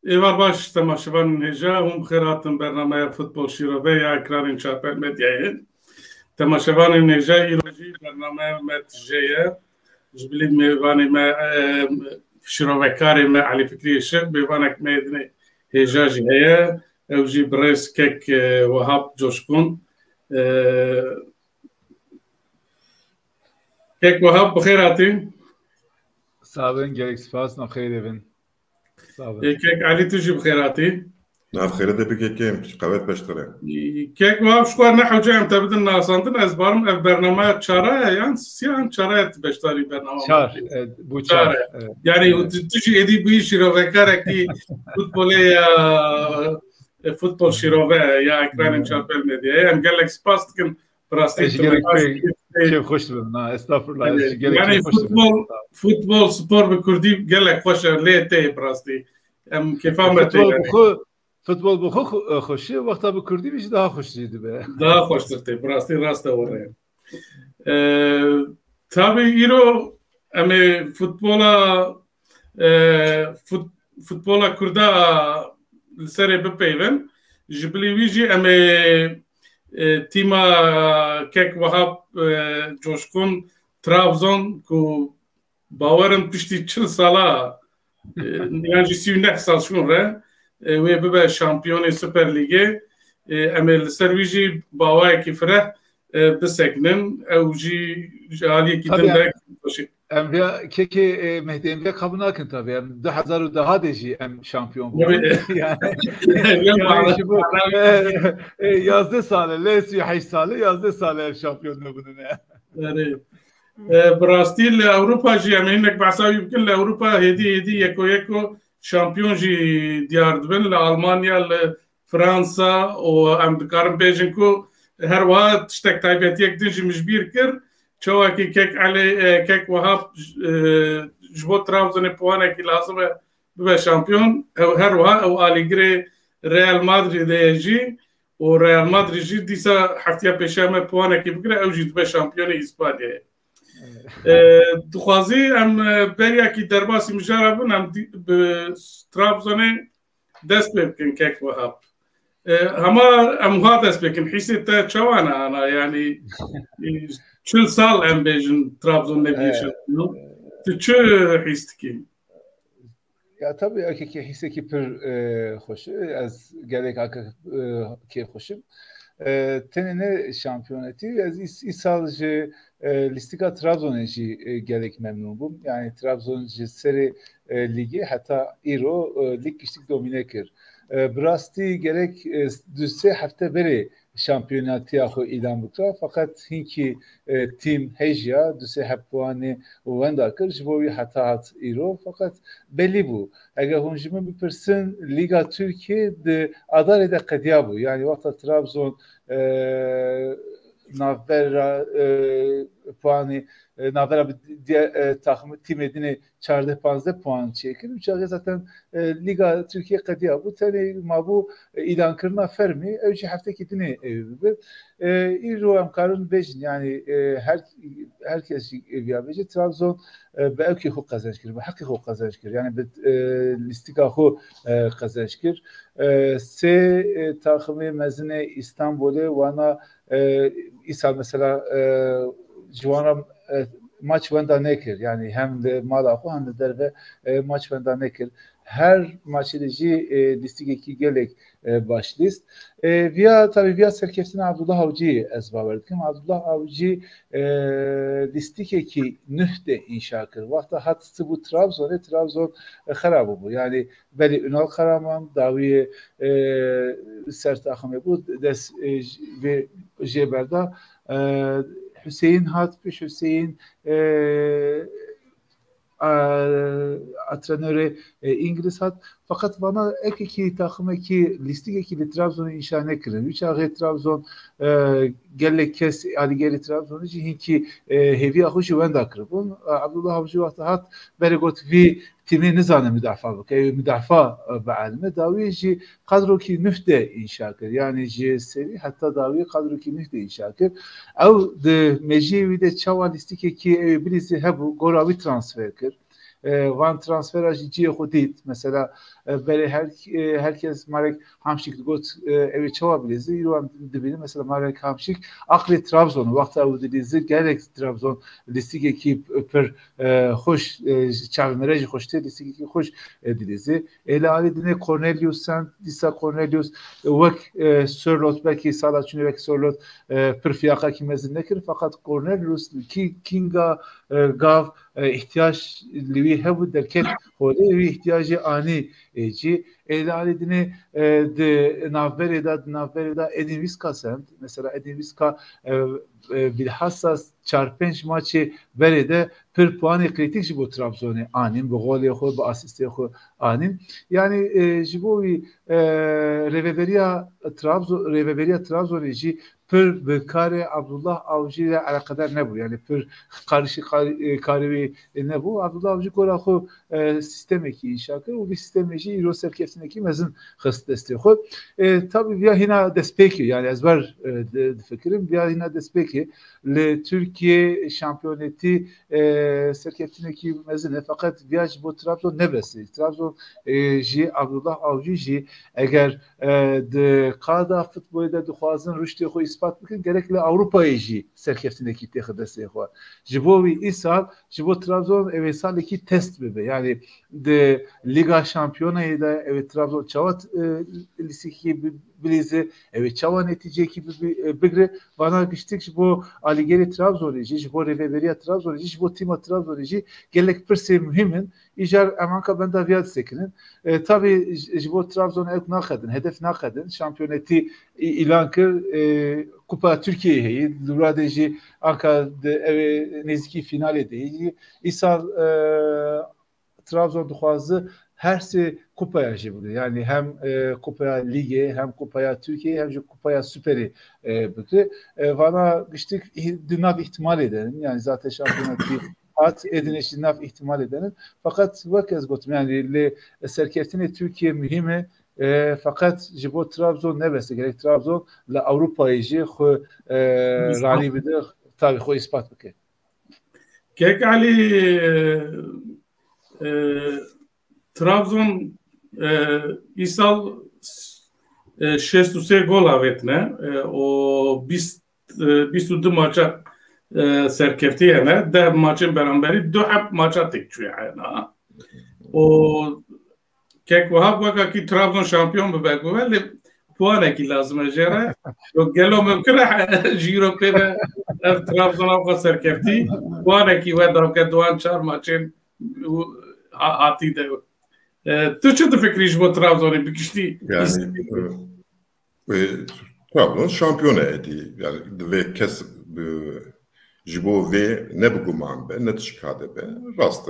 Evar baş temaşavan neja hum xeratın bernamaya futbol şirove ya ekranın çarpar medyayı. Temaşavan neja iroji bernamaya metjeye. Jibili mevani me şirove kari me Ali Fikri Şık bevanek medine heja jiheye. Evji bres kek Vahap Coşkun. Kek Vahap bxeratı. Sağ olun, gerek spas naxeyr evin. Sağ olun. Kek Ali tüjü bxeratı. نافخير ده بكيكيم قوات بشتري كيك واف شكون نحو جاي متبدل ناساندن از بارم برنامه çare yani siyah çare beştari برنامه Çar, bu çar. Yani tüjü edi bu şirove karaki futbol şirove ya ekranın çarpel medya. Yani gelek spastkin prastik. Çok hoş buldum. Estağfurullah. Yani futbol spor bir kurdi gelek hoş lete prastik. Em kefamet yani. Futbol bu hoşu, vakta bu kurdi bir şey daha hoşuydu be. Daha hoştur tabii. Burası rasta oraya. Tabii iro ama futbola kurda sere bepeyven. Jibli viji ama tima kek Vahap Coşkun Trabzon ku bavarın pişti 40 sala yani 29 sal şunre ve bebe şampiyonu Süper Lig'e emel serviji bavaya kifre biseknin evji jaliye gidinde Emre keki Mehdi Emre kabına akın tabii. 2000 daha deji em şampiyon bu. Yani yazdı sale, lesi haş sale yazdı sale şampiyonluğu bunun ya. Yani Brastil Avrupa jiyamenek bahsabi bugün Avrupa hedi yeko şampiyon ji diyar dibin le Almanya le Fransa o em dikarin bejin ku her vaat tiştek taybetiyek din ji mijbir kir çawaki kek Vahap jbo Trabzon'e puaneki lazım be şampiyon her vaat o aligre Real Madrid'e ji o Real Madrid ji disa haftaya peşeme puaneki bigre ev ji be şampiyonu İspanya'ya. Dixwazî em beryekî derbasî mijara bin em Trabzonê dest pê bikin kek Vahap. Hema em wiha dest pêkin hîsê te çawan e ana yani 40 sal em bêjin Trabzon nebîye şampiyon. Tu çi hîs dikî? Ya tabii erkek hisseki pir hoş. Az gerek ki hoşum. Tenine şampiyoneti az sadece Listiga Trabzon'u gerek memnun bu. Yani Trabzon seri ligi hatta İro lig kişilik domine kir. Brasti gerek düse hafta beri şampiyonatı yahu ilan bukta. Fakat hinki tim hejya düse hep puanı venda kir. Jibovi hatta hat İro. Fakat belli bu. Eğer huncumun bir person Liga Türkiye adalede kadiya bu. Yani vakta Trabzon navbera puanı navbera diğer takımı tim edine 14-15 puan çekir. Uçağı zaten Liga Türkiye kadiya bu tane ma bu ilan kırna fermi evci hafta kitini evbi. İro amkarın bejin yani herkes evci Trabzon belki hukuk kazanç kir. Hakkı hukuk kazanç kir. Yani listiga hu kazanç kir. Se takımı mezine İstanbul'e vana İsal mesela Civana maç venda nekir. Yani hem de Malaku hem de derve maç venda nekir. Her maç edici listigeki gelek başlist. Via serkefsine Abdullah Avcı'yı ezba verdik. Ama Abdullah Avcı listigeki nühde inşa kır. Vakta hatısı bu Trabzon harabı bu. Yani beli Ünal Karaman, Daviye sert akımı bu des ve Jeber'da Hüseyin Hatpiş, Hüseyin antrenörü İngiliz hat. Fakat bana iki takımı ki listigeki Trabzon'u inşa ne kırın. Üç ağı Trabzon gelek kes Ali geri Trabzon'u ki hevi ahuşu venda kırın. Abdullah Avcı vakti hat beregot vi timi nizane müdafaa bak. Müdafaa bealme daviye kadro ki nühde inşa kır. Yani seri hatta daviye kadro ki nühde inşa kır. Ev de mecivi de çava listigeki birisi hebu goravi transfer kır. van transfera jî xwe dît mesela berê herkes Marek Hamşik got evê çawa bilêzî îro em dibînin mesela Marek Hamşik aqlê Trabzon wexta ew dilîzî gelek Trabzon lîstikekî pir xweş çavmêre jî xweştê lîstikekî xweş dilîzî êlê alî dinê Cornelius Sand dîsa Cornelius wek Sörlot belkî sala çûnê wek Sörlot pir fiyaqekî mezin nekir fakat Cornelius Kinga gav ihtiyaç li hebu derket xwedê wî ihtiyacê anî cî êlê alî dinê di navberê da Edin Viska send mesela Edin Viska bilhassa 4-5 maçê berê de pir puanê kritik ji bo Trabzonê anîn bi golê xwe bi asîstê xwe anîn yani ji bo wî rêveberiya Trabzonê jî pir bi karê Abdullah Avcı ile alakadar nebû yani pir karışık karê nebû Abdullah Avcı gora xwe sistemekî înşa kir û vî sistemê jî îro serkeftinekî mezin xist destê xwe tabii viya hîna destpêkê yani ez ber difikirim viya hîna destpêkê li Türkiye şampiyonetî serkeftinekî mezin e fakat viya ji bo Trabzon nebesî Trabzon jî Abdullah Avcı jî eger di qada futbolê de dixwazin rüştê xwe ispat bikin gerek li Avrupayê jî serkeftinekî tê xwe destê xwe ji bo wî îsal ji bo Trabzon evê salekî test bibe yani di Liga Şampiyonayê de evê Trabzon çawa lîstikekî bilîzî evê çawa netîceyekî bigire vana giştik ji bo alîgerê Trabzonê jî ji bo rêveberiya Trabzonê jî ji bo tîma Trabzonê jî gelek pirsê mühim in îcar em anka benda viya disekinin tabii ji bo Trabzon ew naxedin hedef naxedin şampiyonetî îlan kir Kupa Türkiye'ye heye Luradê jî anka evê nêzîkî finalê de heye îsal Trabzon dixwazı her sê kupaya jî bigire yani hem kupaya Ligê hem kupaya Türkiye hem jî kupaya Süperê bigire vana giştik di nav ihtimal edenin yani zaten şampiyonetî at edinişi nav ihtimal edenin fakat wek ez gotim yani li serkeftinê Türkiye mühim e fakat ji bo Trabzon nebeste gerek Trabzon li Avrupayê jî xwe ranî bide tabii xwe ispat bike. Kek alî Trabzon îsal 63 gol avêtine û 22 maça serkeftî hene 10 maçên beramberî 2 heb maça têk çûye hene û kek wiha wekekî Trabzon şampiyon bibe lê puanekî lazim e jêre gelo mümkün e ji Ewropê de ev Trabzona xwe serkeftî puanekî we dawke duan 4 maçên hatî de tu çi difikirî ji bo Trabzonê bigiştî yani Trabzon şampiyon edî yani divê kes ji bo vê ne biguman be ne tişkade be rast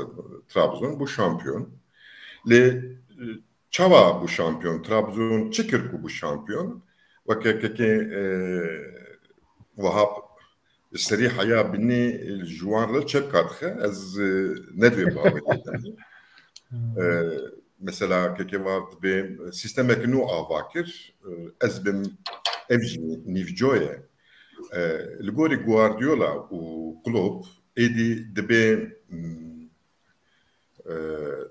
Trabzon bu şampiyon lê çawa bu şampiyon Trabzon çikir ku bu şampiyon wekekekê wahab serî heya binî ciwan li çep katixe ez nedivê bavê mesela keke var dibe sistemekî nû ava kir ez bim ev jî nîvcoye li gorî Guardiola û Klopp êdî dibe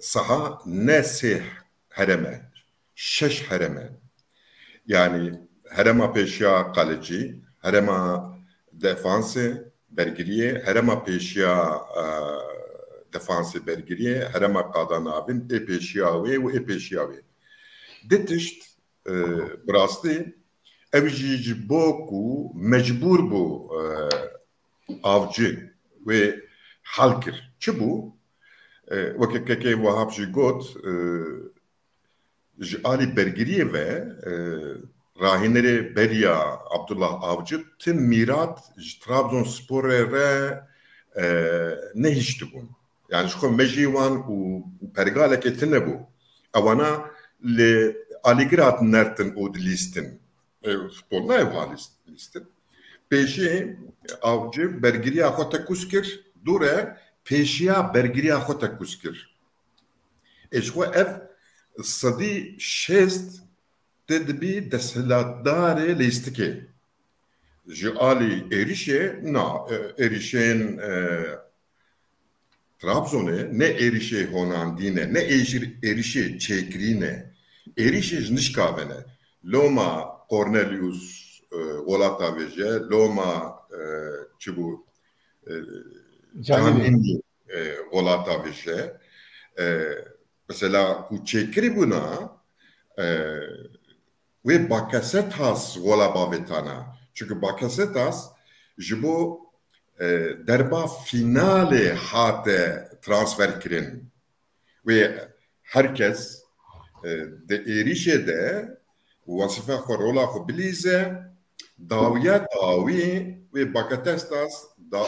saha ne sê hereme şeş hereme yani herema pêşiya qalecî herema defansê bergiriye herema pêşiya defansê bergiriye herema qada navîn ê pêşiya wê û ê pêşiya wê di tişt bi rastî ev jî ji bo ku mecbûr bû Avcı wê hel kir çi bû wekekekê wahab jî got ji alî bergiriyê ve rahînerê beriya Abdullah Avcı tim mîrat ji Trabzonsporê re nehîştibûn yani ji xwe mejî wan û pergalekê tune bû ewana li alîgir hatin nertin û dilîstin futbol ne ev lîstin pêşî Avcı bergiriya xwe tekûz kir dûre pêşiya bergiriya xwe tekûz kir ji xwe ev sedî şêst te dibî desthilatdarê lîstikê ji alî êrişê na êrişên Trabzon'e ne erişe honandine, ne erişe çekrine, erişe nişkavene. Loma Cornelius Golata veje, Loma çubu Canini Golata veje. Mesela ku çekri buna ve Bakasetas gola bavetana. Çünkü Bakasetas jibo derba finale hate transfer kirin ve herkes de erişede vasıfa korola ko bilize daviye davi ve Bakasetas da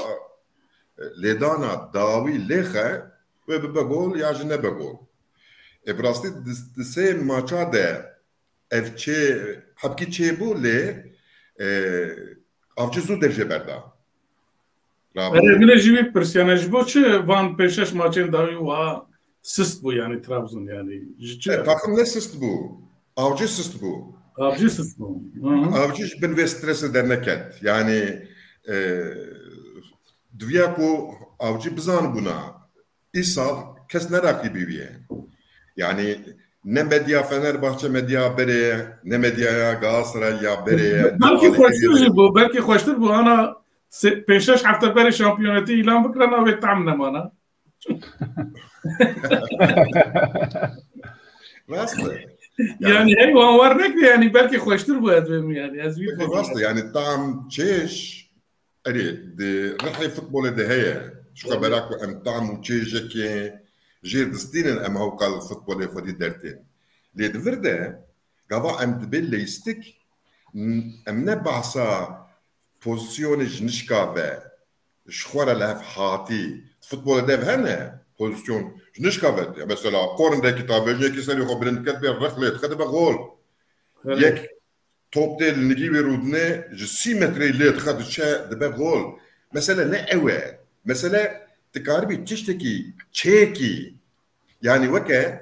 ledana davi lehe ve be gol ya ne be gol. Brasti de se maça de evçe habki çebu le avcı zu derece berda. Öyle jivi persyana jibo çe van peşeş maçın davi wa sist bu yani Trabzon yani. Takım ne sist bu? Avcı sist bu. Avcı sist bu. Avcı ben ve stresi derneket. Yani dünya ku avcı bizan buna. İsal kes ne rakibi bir. Yani ne medya Fenerbahçe medya bereye, ne medyaya Galatasaray'a bereye. Belki hoştur bu, belki hoştur bu. Ana 5-6 hafta beri şampiyoneti ilan bıkırana ve tam nemana. Nasıl? Yani hey var ne ki yani belki hoştur bu edvem yani. Nasıl yani tam çeş de rahi futbolu de heye. Şu kaberak ve em tam çeşe ki جير دستين ام هو قال الفوتبول يفدي درتين لي دفرده قبا ام دبل ليستك ام نبعصا بوزيشن جنشكا و شخوره لهف حاتي فوتبول ديف هنا بوزيشن جنشكا و مثلا كورن داكي تافيجي كيسالي خو بلند كتبي الرخله تخدم غول ياك توب ديل نجيب رودني جو 6 متر اللي تخد تشا دبا غول مثلا لا اوى مثلا تكاربي تشتكي تشيكي يعني وكا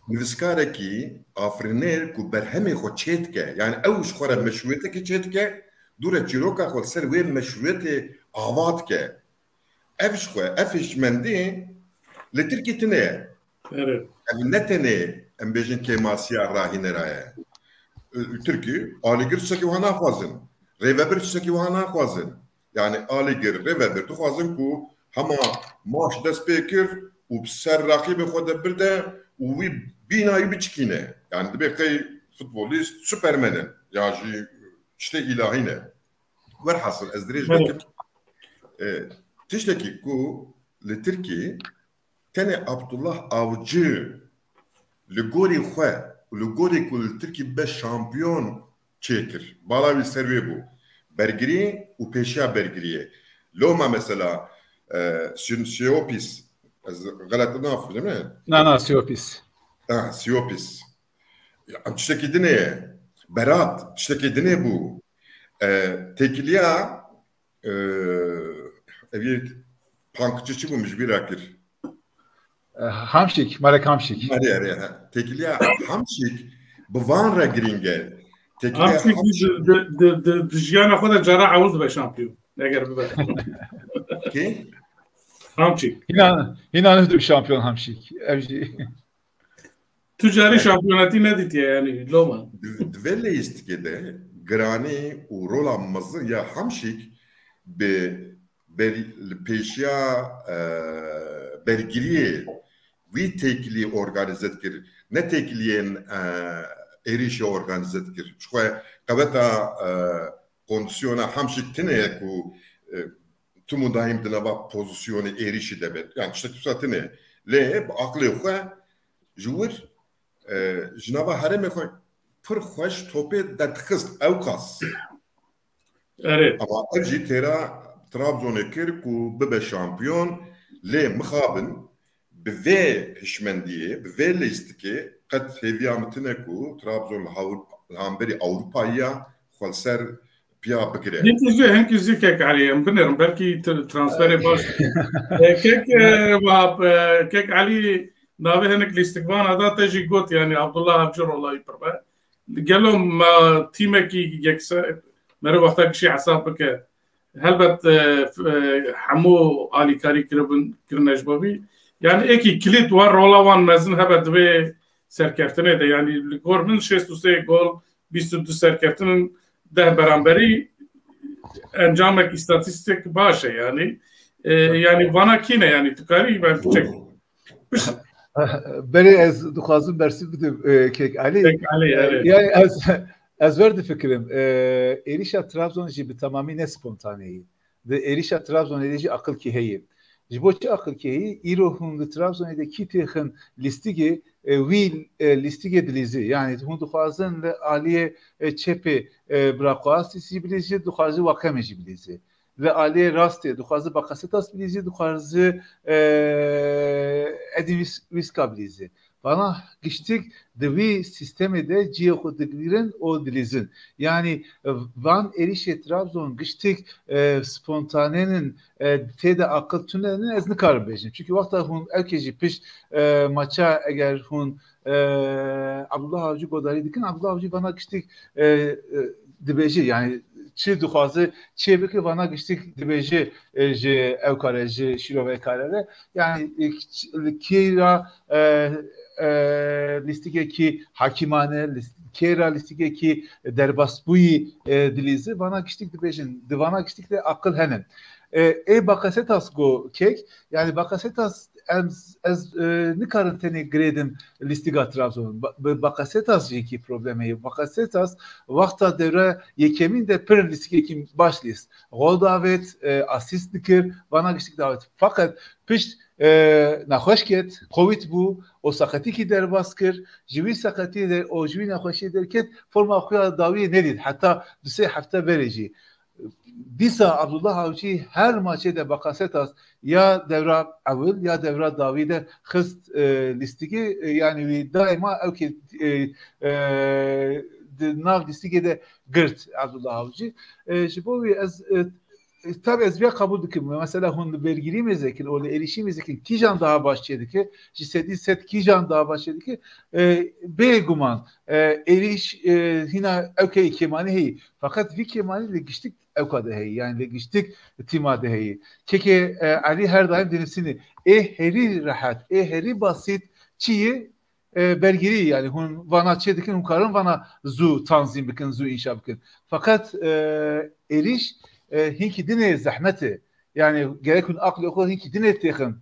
نفسكاركي افرينير كو برهمي خو تشيتكا يعني اوش خورا مشروعتك تشيتكا دورا تشيروكا خو سر وين مشروعتي اواتكا افش خو افش مندي لتركي تنه نتنه ام بيجن كيماسيا راهي رايه تركي آلیگر چکی وها نخوازن ریوبر چکی وها نخوازن yani آلیگر ریوبر تو خوازن کو هما ماش دست بکر و بسر رقیب خود برده و وی بینایی بچکینه yani demek ki futbolist süpermenin ya işte ilahine ver hasıl ezdirej bekim tişteki ku li Türkiye tane Abdullah Avcı li gori xwe li gori ku li Türkiye be şampiyon çekir bala bir servi bu bergiri u peşya bergiriye loma mesela Siopis غلط ناف değil mi? Na Siopis. Siopis. Tişteki dine Berat tişteki dine bu tekiliya evi pankçıçı bulmuş bir akir. Hamşik, Marek Hamşik. Tekiliya Hamşik bu Vanra Gringel. Hamşik dijyana khoda cara avuz be şampiyon. Eğer bir bak. Ki? Hamşik. İnan şampiyon Hamşik. Evci. Ticari şampiyonatı ne diye yani Loma. Dvelle istikede grani u rola mazı ya Hamşik be peşya bergiriye vi tekli organize etkir ne tekliyen erişe organize etkir çünkü kaveta kondisyona Hamşik tine ku tumu daim dinava pozisyonu erişi demet yani işte tüsatine le aklı yok jur jinava hareme ko pır xoş tope dertkız evkas evet ama evji tera Trabzon'a kir ku bebe şampiyon le mixabın beve hişmendiye beve listike kat heviyametine ku Trabzon hamberi Avrupa'ya xalser piya bikire. Netice herkesi kek aliyem binirim belki transferi baş. Kek Ali nave henek listikvan ada teji got yani Abdullah Avcı olayı perbe. Gelom time ki yekse mere vakta kişi asab bike helbet hemû alîkarî kirine ji bo wî yani ekî kilît war rola wan mezin hebe divê serkeftinê de yani li gor min 63 gol 22 serkeftinin deh beramberî encamek îstatîstik baş e yani yani vana kîne yani tu karî ben çek Berê ez dixwazim bersîv bidim Kêk Elî yani ez ver difikirim êrişa Trabzon jî bi tamamî ne spontaneyî di êrişa Trabzonê jî aqil kî heye ji bo çi aqil kî heye îro hûn di Trabzonê de kî têxin lîstikê wî lîstikê dilîzî yani hûn dixwazin li aliyê çepê Braqasî jî bilîzî dixwazî Wakemê jî bilîzî ve aliyê rastê dixwazî Bakasetas bilîzî dixwazî Edîn Wîska bilîzî bana giştik di wî sistemê de ciyê xwe digîrin û dilîzin yani van êrişê Trabzon giştik spontanênin têde aqil tunenin ez nikarim bêjim çünkü wexta hûn evkê jî pişt maça eger hûn Abdullah Avcı godarî dikin Abdullah Avcı bana giştik dibêjî yani çi dixwaze çê bike vana giştik dibêjî ji ew kare ji şîrovê karere yani kêra lîstikekî hakîmane kêra lîstikekî derbasbûyî dilîzî vana giştik dibêjin di vana giştik de aqil henin Bakasetas got kek yani Bakasetas ez nikarim tenê girêdim lîstiga Trabzon Bakasetas jî kî problemê Bakasetas wexta devre yekemîn de pir lîstikekî baş lîst gol davet asîst dikir vana giştik davet fakat pişt naxweş ket Covid bû o saqetîkî derbas kir ji wî saqetî de o ji wî naxweşî derket forma xwe ya dawiyê nedît heta du sê hefte berê jî dîsa Abdullah Avcı her maçê de Bakasetas ya devra evil ya devra dawî de xist lîstikî yani wî daima evkê di nav lîstikê de girt Abdullah Avcı ji bo wî ez tabii ez vê kabul dikim mesela hûn bergirî mêzekin û li êrişî mêzekin kîjan daha baş çêdike ji sedî sed kîjan daha baş çêdike bêguman êriş hîna evkê Kemalî heyî fakat vî Kemalî li giştik evka de heyî yani li giştik tîma de heyî keke Elî her daim denilsini herî rahat herî basit çiye bergirî yani hûn vana çêdikin hûn karin vana zû tanzîm bikin zû înşa bikin fakat êriş hinkî dinê zehmetê yani gerek hûn aqlê xwe hinkî dinê têxin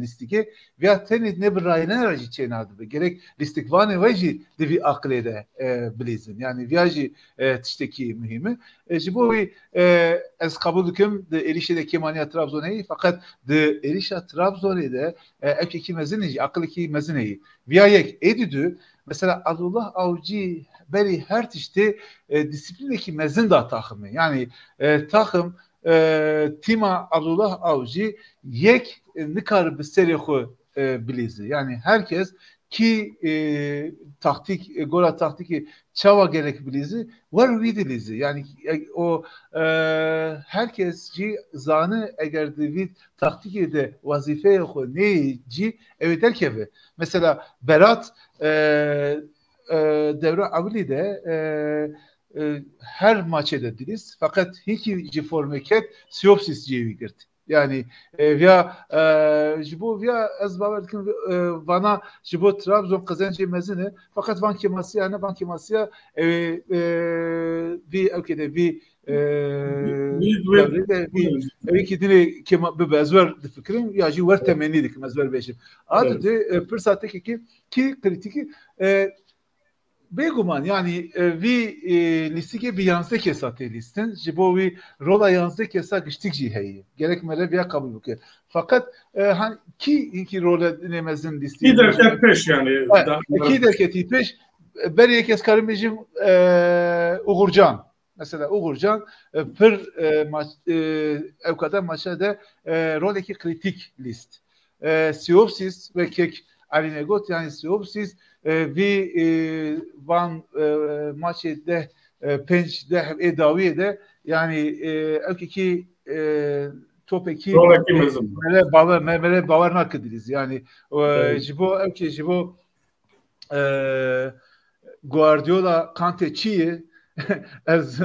lîstikê veya tenê ne bir rayînena jî çê nadibe gerek lîstikvanê we jî di vî aqlê de bilîzin yani viya jî tiştekî mühim e ji bo wî ez kabul dikim di êrişê de Kemaliya Trabzonê fakat di êrişa Trabzonê de evkekî mezinê jî aqlekî mezinê viya yek êdîdû mesela Abdullah Avcı berî her tiştê disiplinekî mezin da taxımê yani taxım tîma Abdullah Avcı yek nikar bi serê xwe bilîzî yani herkes ki taktik gola taktikî çawa gerek bilîzî war wî dilîzî yani o herkes jî zanı eger di vî taktikê de wazîfeya xwe neyê cî ew derkeve mesela Berat devre evlî de her maçê de diliz fakat hiçbir ji formeket Siopsis cêwî girt yani ya ji bo ya ez bawer dikim vana ji bo Trabzon qizancê mezin fakat van Kemasiya ne van Kemasiya vî evkê de vî evî ki dinê kema bibe ez wer difikirim ya jî wer temennî dikim ez wer bêjim adê pir satekekî ki kritikî bêguman yani vî lîstikê bi yansê kesa tê lîstin ji bo wî rola yansê kesa giştik jî heye gerek mere viya kabul bike fakat hani ki rola nemezin lîstî ki derket peş yani ki derketî peş berê kes karim bêjim Uğurcan mesela Uğurcan pir maç ew kadar maça de rolekî kritik lîst Siopsis ve kek Aline got yani Siopsis vî van maçê de penç de dawiyê de yani evkekî topekî mere bawer nakidiriz yani ji bo evkê ji bo Guardiola Kante çiye ez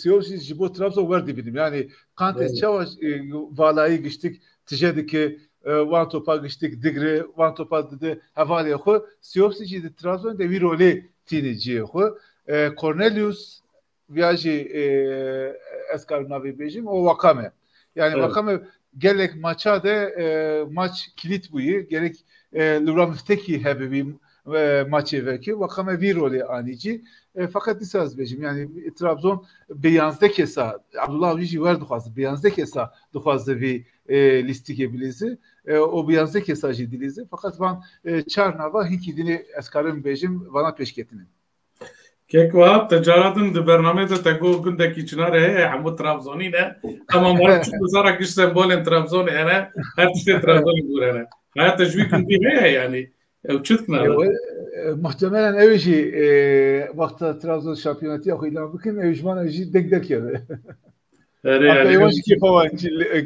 سیاسی جبو ترابزون وردی بینیم یعنی قانت چاوش والایی گشتک تجدی که وان توپا گشتک دگره وان توپا دده حوالی خو سیاسی جدی ترابزون دوی رولی تینیجی خو کورنلیوس ویاجی اسکار ناوی بیجیم o Vakame yani Vakame gerek maça da maç kilit buyu gerek Luramiteki hebebi maçı veki Vakame bir rolü anici fakat disaz bejim yani Trabzon beyanzde kesa Abdullah Avcı var duhazı beyanzde kesa duhazı bir listike bilizi o beyanzde kesajı dilizi fakat van Çarnava hikidini eskarın bejim vana peşketinin كيك واب تجارتن د برنامه ته تګو ګنده کی چناره ہے هم ترابزونی نه تمام مرچ بزاره کش سمبول ترابزون انا هر څه ترابزون ګور انا هيا تجويك دي هي يعني او çutna muhtemelen evji vakta Trabzon şampiyonatı akıyla bakın evjman evji denk yani. Evet.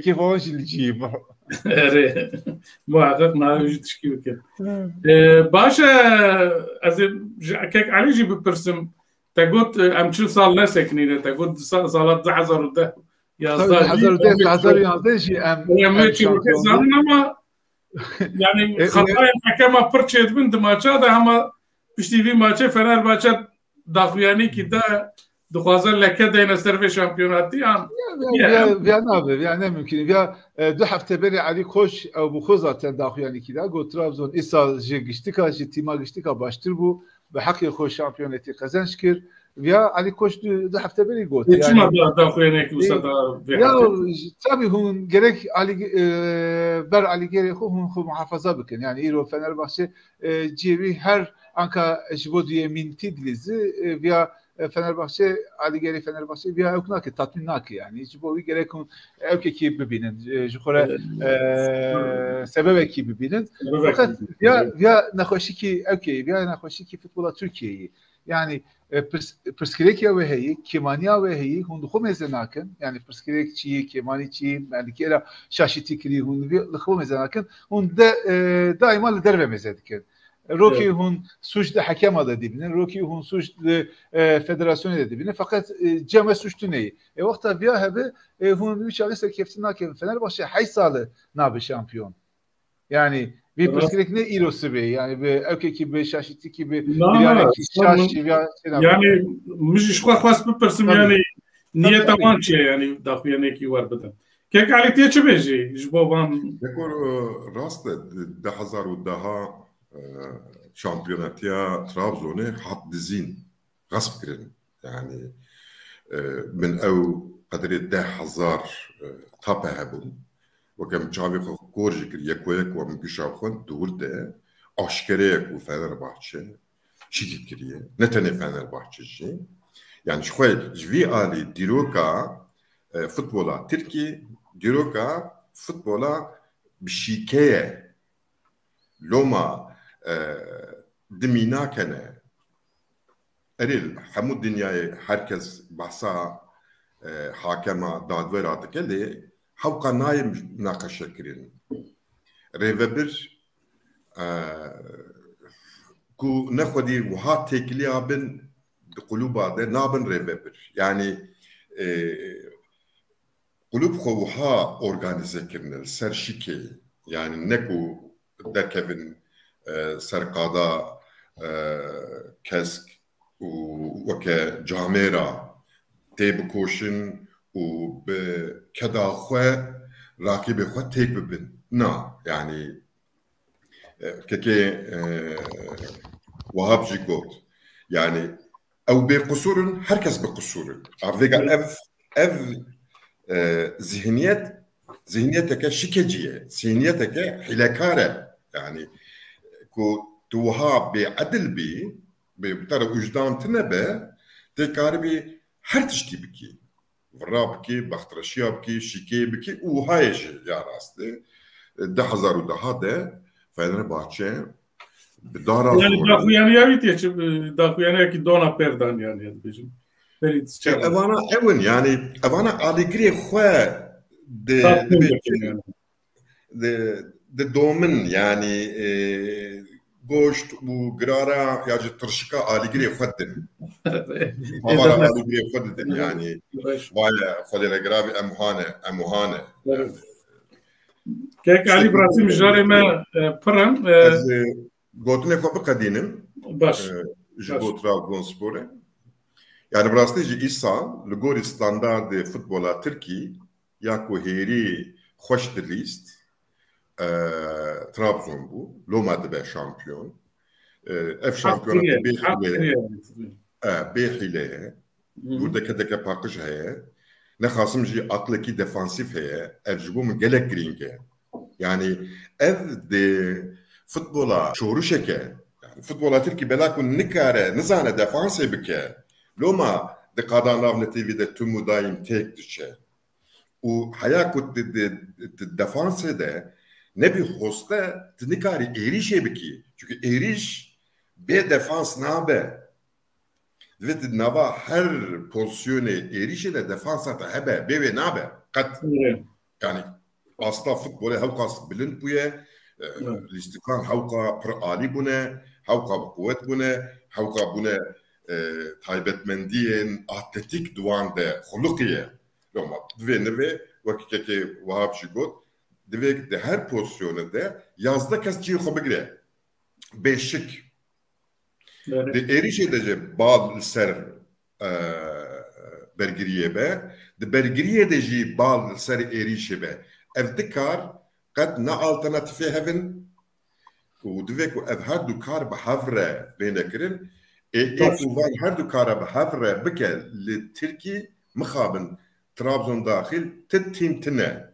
Kif avancılcıyım. Evet. Muhakkak navji tşki bükür. Başa az kek عليجي ببرسم تقول امشي صار نسك نينا تقول صارت 1010 يا صار 1010 شيء ام ama yani خطايا الحكامة برشيد بنت ماتشا ده ama piştivi maçı Fenerbahçe daxuyani ki de دخوازن لکه دین سرف شامپیوناتی هم یا نه یا نمیکنه یا دو هفته بری علی کوش او بخوزا تنداخیانی کی دا گو ترابزون ایسا جگشتیکا جی تیما گشتیکا باشتر بو به حق خوش شامپیوناتی قزنش کرد یا علی کوش دو هفته بری گوت چما داخیانی کی وسط یا tabi hun gerek ali ber ali gerek hun muhafaza bıkın yani İro Fenerbahçe civi her anka jibodiye minti dilizi veya Fenerbahçe Ali Geri Fenerbahçe bir ayakına ki tatmin ki yani hiç bu gerek on evki bibinin jukora sebep ki bibinin fakat ya nahoşi ki evki ya nahoşi ki futbola Türkiye'yi yani perskirek ve heyi kimania ve heyi hundu mezenaken yani perskirekçi kimaniçi malikera şaşiti kiri hundu mezenaken hundu daima derve mezediken Rocky hun suçlu hakem adı dibine, Rocky hun suçlu federasyonu da dibine. Fakat cema suçlu neyi? Vakta bir hebe hun üç ağızla keftin hakem Fenerbahçe haysalı nabi şampiyon. Yani bir perspektif ne irosu be yani bir erkek gibi şaşıtı gibi bir yani şaşı yani müziş khas bir person yani niye tamam şey yani daxuyane ki var beden. Kek aletiye çebeji jbovan. Dekor rast 2010 şampiyonatya Trabzon'u hat dizin gasp kirin yani min ev qadri 10,000 tape hebun ve kem çavi korji kir yekoyek ve müküşafın durde aşkereyek u Fenerbahçe şiki kiriye ne tane Fenerbahçeci yani şu jvi ali diroka futbola Türkiye diroka futbola bir şikeye loma دميناكنا أريل حمود دنيا هركز بحثا حاكمة دادورات كله حوقا نايم ناقشة كرين ريفبر كو نخدي وها تكليا بن قلوبا ده نابن ريفبر يعني قلوب خوها أورغانيزه كرنل سرشيكي يعني نكو دركبن سرقادا كسك وكا جاميرا تيب كوشن وبكدا خوا راقب خوا تيك ببن نا يعني كي وهاب جيكوت يعني او بقصور هركز بقصور عرفيقا اف ذهنيتك شكجية ذهنيتك حلاكارة يعني كو توها بعدل بي بترى وجدان تنبه تكاري بي هر تشتي بكي ورابكي بخترشيا بكي شيكي بكي وهاي شيء يا راستي 10,000 ودها ده Fenerbahçe بدارا يعني داخوياني يا داخوياني كي دونا بيردان يعني بيجم اوانا اون يعني اوانا اليجري خو de domin yani goşt bu grara ya ji tırşıka aligiri xwedin. Havara aligiri xwedin yani. Vaya xwedine gravi emuhane. Kek Ali Brasi mijare me pırım. Gotine xwe biqedînin. Baş. Ji bo Trabzonsporê. Yani rastî jî îsal li gorî standardê futbola Tirkî ya ku hêrî xweş dilîst Trabzon bû. Loma dibe şampiyon. Ev şampiyonatê bêhîle ye. Werdeke paqij heye. Nexasim jî aqlekî defansîf heye. Ev ji bo min gelek girîng e. Yani ev de futbola şoruşeke. Yani futbola Tirkî bela ku nikare, nizane defansê bike. Loma de qadan ravne TV'de tüm daim tek diçe. U haya ku defansê de ne bir hosta nikari êrişê bikî. Çünkü êriş bê defans nabe. Ve nava her pozisyonê êrişê de defansa te hebe. Bê nabe. Qat. Yani asla futbolê hewqas bilind bûye. Lîstiklan hewqa pir alî bûne. Hewqa bi quvvet bûne. Hewqa bûne taybetmendiyên atletik duwan de xuluqiye. Loma divê nivê wekî Wahab jî got divê de her pozisyonê de yazda kes ciyê xwe bigire. Bêşik. De êrişê de jî bal ser bergiriyê be. Di bergiriyê de jî bal ser êrişê be. Ev dikar qet ne alternatîfê hevin û divê ku ev her du kar bi hev re bênekirin. Van her du kara bi hev re bike li Tirkî mixabin Trabzon daxil tim tine.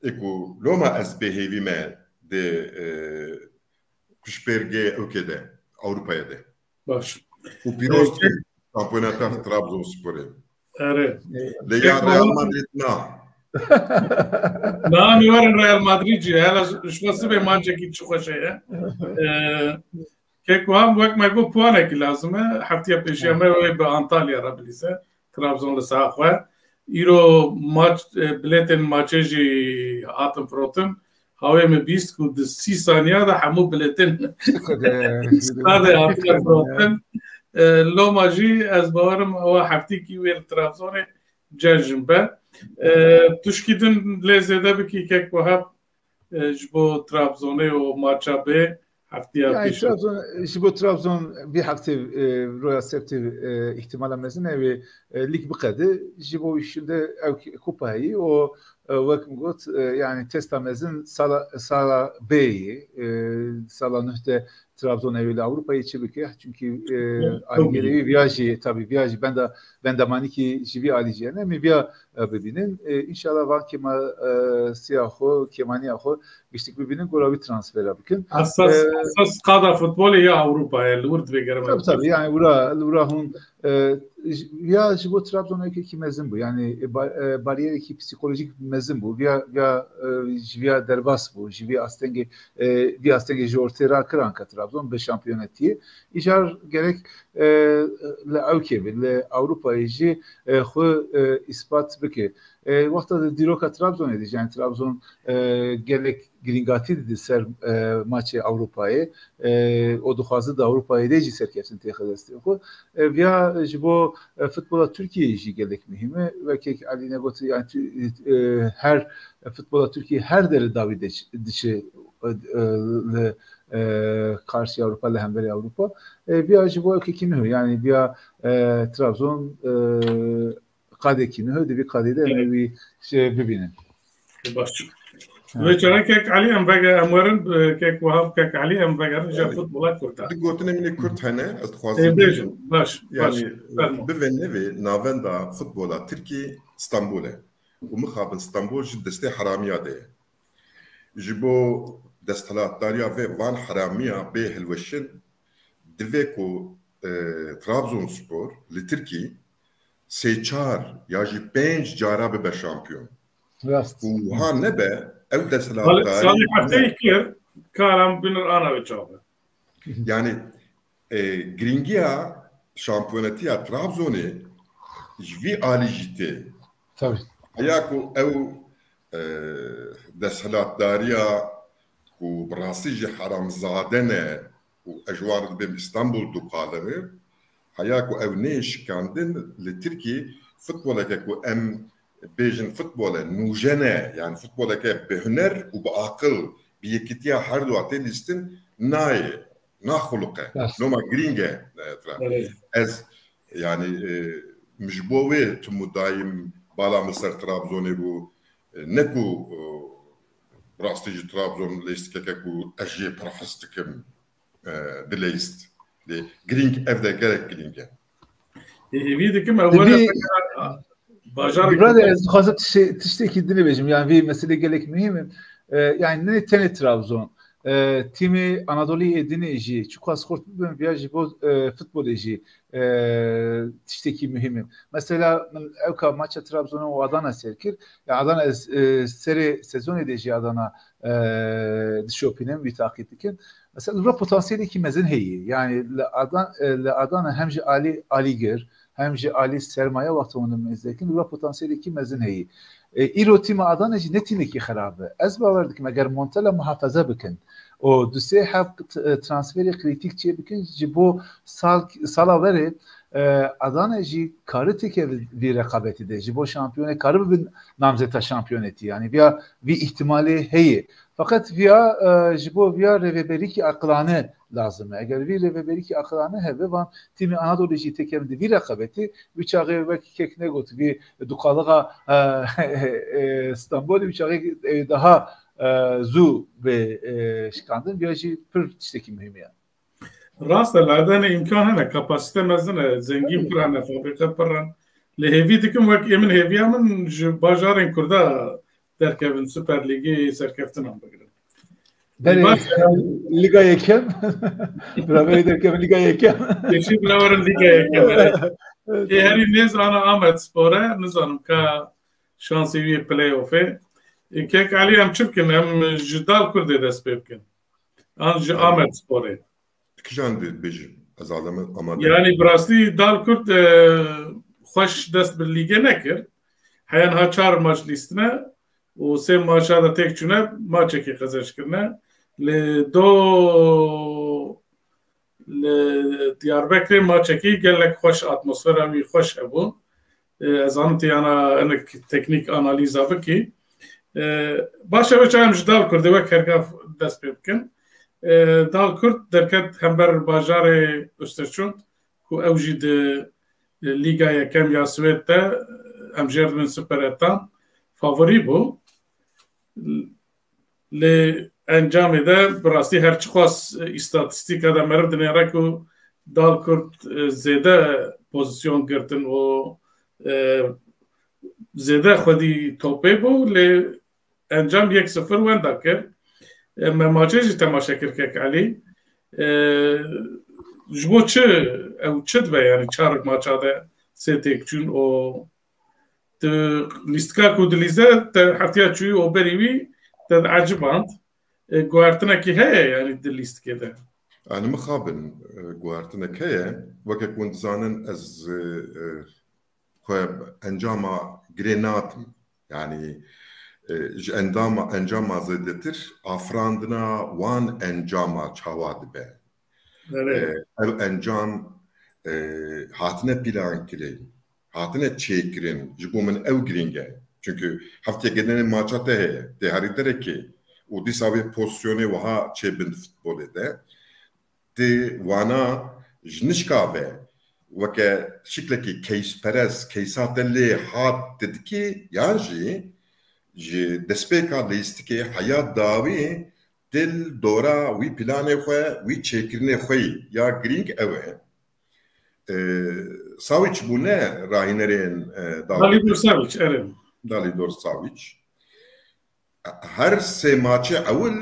Eko loma ez behêvî me de pişbergê ülkede Avrupa'ya de. Baş. Bu piroz şampiyonata Trabzonspor'e. Evet. Leya Real Madrid na. Na mi var Real Madridci. Hala şurası bir mancaki çıkıyor şeye. Kek var vak mego puan ki lazım. Haftaya peşeme ve Antalya rabilise Trabzon'la sahwa. İro maç biletin maçı atım frotum. Havaya mı bist ku 30 saniye da hamu biletin. Stade atım frotum. Lomajı az bavarım o haftaki ver Trabzon'e cajım ben. Tuşkidin lezede biki kek vahab jbo Trabzon'e o maça be haftaya yani peşe. Trabzon bir hafta Royal Septi ihtimalen mezine ve lig bıkadı. Jibo işinde kupayı o vakım got yani testamezin sala B'yi sala nühte Trabzon evli Avrupa'yı çibike çünkü Algeri viajı tabii viajı ben de maniki jivi aliciyene mi via bebinin inşallah van kema siyaho kemaniyaho geçtik bebinin goravi transfer yapın. Asas kada futbolu ya Avrupa'ya lurt ve germe. Tabii yani urahun ya bu Trabzon'a ki mezun bu yani bariyer ki psikolojik mezun bu ya jivya derbas bu jivya astenge jortera kranka Trabzon be şampiyonetiye icar gerek le avke le Avrupa'yı xu ispat beke vakta da diroka Trabzon edici yani Trabzon gerek gringati dedi ser maçı Avrupa'yı o duhazı da Avrupa'yı edici serkefsin tehadesti xu ya bu futbola Türkiye'yi gerek mühimi ve kek Ali Negoti yani her futbola Türkiye her deri Davide dışı karşı Avrupa ile hemberi Avrupa bir acı bu kekini yani bir Trabzon kadekini bir kadede bir şey bibinin. Baş. Ve çare kek Ali embeger amların kek Wahab kek Ali embeger ja futbola kurtar. Digotine mini kurt hene az xwazim. Baş. Yani bivenne ve navenda futbola Türkiye İstanbul'e. U mixabin İstanbul ji destê haramiya de. Ji bo desthilatdariya ve van haramiya bê hilweşin divê ku Trabzonspor li Tirkî sê-4 ya jî 5 cara bibe şampiyon. Rast. U ha nebe ev desthilatdarî Salih haftayı kir karam binir ana ve çabe. Yani Gringia şampiyonetiya Trabzon'e jî alî jîtê. Tabii. Haya ku ew desthilatdariya ku bi rastî jî haramzade ne اجوار بين اسطنبول دو قالمه حياكو او نيش كاندن لتركي فوتبولك كو ام بيجن فوتبول نوجنا يعني فوتبولك بهنر وبعقل بيكتيا حردو اتلستن ناي ناخلقه نوما جرينجا از يعني مش بوي تمو دايم بالا مصر ترابزوني بو نكو راستيجي ترابزون ليست كاكو اجي برحستكم دليست لي جرينج افدا كارك جرينجا يفيدكم اولا باجار از خاصه تشتكي دني بيجم يعني في مساله قالك مهم يعني ne tane Trabzon timi Anadolu'yu edineceği çok az kort bir viajı bu futbol eji tişteki mühim. Mesela evka maça Trabzon'a o Adana serkir. Ya Adana seri sezon edeceği Adana dişopinin bir takip edikin. Mesela bu potansiyeli ki mezin heyi. Yani Adana hem Ali Gir hem Ali sermaye vakti onun mezdekin bu potansiyeli ki mezin heyi. İro timi Adana ji netini ki xarabe. Ez baverdik eğer Montella muhafaza bikin. O düsey hak transferi kritik çiye bikin ji bu sala veri Adana ji karı teke bir rekabeti de ji bu şampiyone karı bir namzeta şampiyoneti yani bir ihtimali heyi. Fakat ji bu reveberiki aklanı lazım. Eğer reveberiki aklanı heve van timi Anadolu ji teke bir rekabeti bıçağı ve kekne got bir dukalığa İstanbul bıçağı daha zu ve şikandın viajı pür tişteki mühim yani. Rastlardan imkan hene kapasite mezine zengin pırane fabrika pırran lehevi dikim vak emin heviamın bajarın kurda derkevin Süper Ligi serkeftin am bagırın. Ben Liga yekem. Beraber derkevin Liga yekem. Yeşil beraber Liga yekem. Heri nez ana Ahmet Spor'a nizanım ka şansı bir playoff'e. Kek Ali am çıpkin hem jidal kurde dest pepkin. Anca Ahmet Spor'a. Kıjan bejim azalımı ama yani brasti dal kurt hoş dest bir lige nekir. Hayan haçar maç listine o sen maça da tek çüne maça ki kazanışkirne le Diyarbakır maça ki gelek hoş atmosfera ve hoş bu. Azanti yana teknik analiz abi ki başa ve çayım dal kurdu ve kergaf dest pepkin. Dal Kurt derket hember bajarı Österçund ku evji de Ligaya kem ya Svet'te emjerdmin Süper Ettan favori bu. Le encam de brasti her çıkwas istatistika da merv dinara ku Dal Kurt zede pozisyon girtin o zede xwedî topê bû le encam 1-0 wenda kir. Me maçê jî temaşe kir kek Elî ji bo çi ew çi dibe yani çar maça de sê têkçûn û tu lîstika ku dilîze te heftiya çûyî û berî wî te eciband guhertinekî heye yani di lîstikê de yani mixabin guhertinek heye wekek hûn dizanin ez xwe encama girê nakim yani ji encama zêdetir afirandina wan encama çawa dibe. Ev encam hatine plan kirin, hatine çêkirin ji bo min ew giring e. Çünkü hefteyê gedenê maça te heye tê herî derekê û dîsa vê pozisyonê wiha çêbin futbolê de tê wana ji nişka ve weke şiklekî keysperez keysa te lê hat didikî yan jî ji destpêka lîstikê heya dawî dil dora wî planê xwe wî çêkirinê xwe ya girîng ew e Savic bû ne rahînerên Dalidor Savic erim Dalidor Savic her sê maçê ewil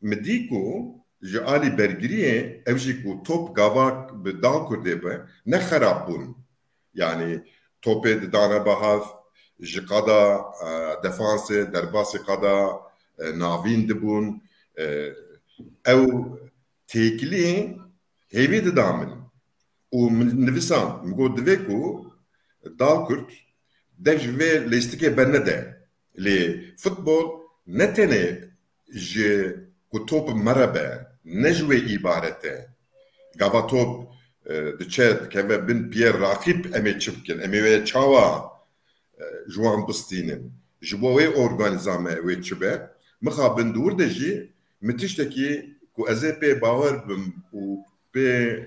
mi dî ku ji alî bergiriyê ev jî ku top gavak bi Dal Kurdê be ne xerab bûn yani topê didane bahav ji qada defansê derbasê qada navîn dibûn ew têkilî hêvî didamin û nivisan mi got divê ku Dal Kurd dev ji vê lêstikê bernede lê futbol ne tenê ji ku top merebe نجوى إبارته قابا توب دچه كذا بن بير راقب أمي تشبكن أمي ويتشاوا جوان بستينن جبوه أورغانيزامه ويتشبه مخابن دور دجي متشتكي كو أزيبي باور بم و بي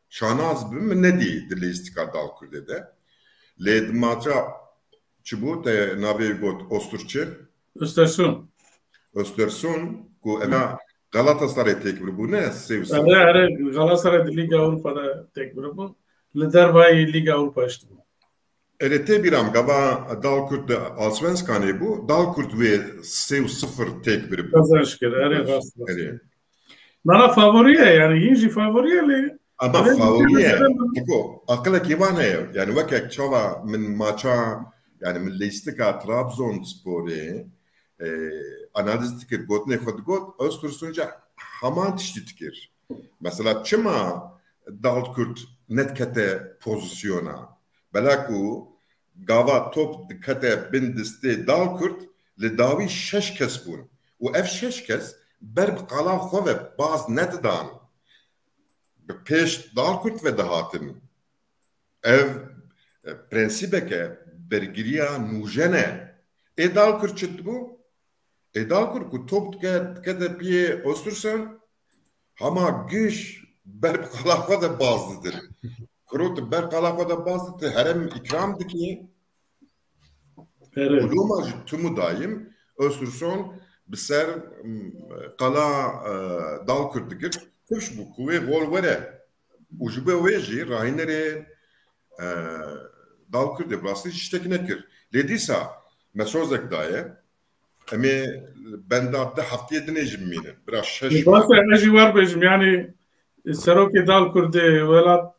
شاناز بم ندي دلي استقاد دال كرده ده لید ماترا چبو ته ناوی گوت Osturçı Östersun ku eva Galatasaray tekbir bu ne sevsin. Evet Galatasaray Liga Avrupa'da tekbir bu. Lidervay Liga Avrupa işte bu. Evet biram gava Dalkurt Allsvenskan bu Dalkurt ve sev 0 tekbir bu. Kazançkır evet aslında. Bana favoriye yani yinci favoriye ama favoriye bu akla kivane yani vakit çava min maça yani min listika Trabzonspor'e analiz tikir got ne kod got Öztürk'ünce haman tişti tikir. Mesela çıma Dalkurt netkete pozisyona belaku gava top dikkate bindiste Dalkurt li davi şeş kes bun. O ev şeş kes berb qala xove baz netdan peş Dalkurt ve dahatin ev prensibeke bergiriya nujene Dalkurt çıt bu Dalkurt ku top kede piye Öztürk'ün hama güç berb qala xove bazlıdır kurut ber qala xove bazlıdır herem ikram diki oluma tümü daim Öztürk'ün بسر قلا دالكرد دكر كش بكوي غول ورا وجبه ويجي راينري دالكرد براسي iştekinekir. Ledisa mesozek daye emi benda da haftaya dinejimine biraz şaş. Bazı enerji var bejim yani Seroki Dalkurdi velat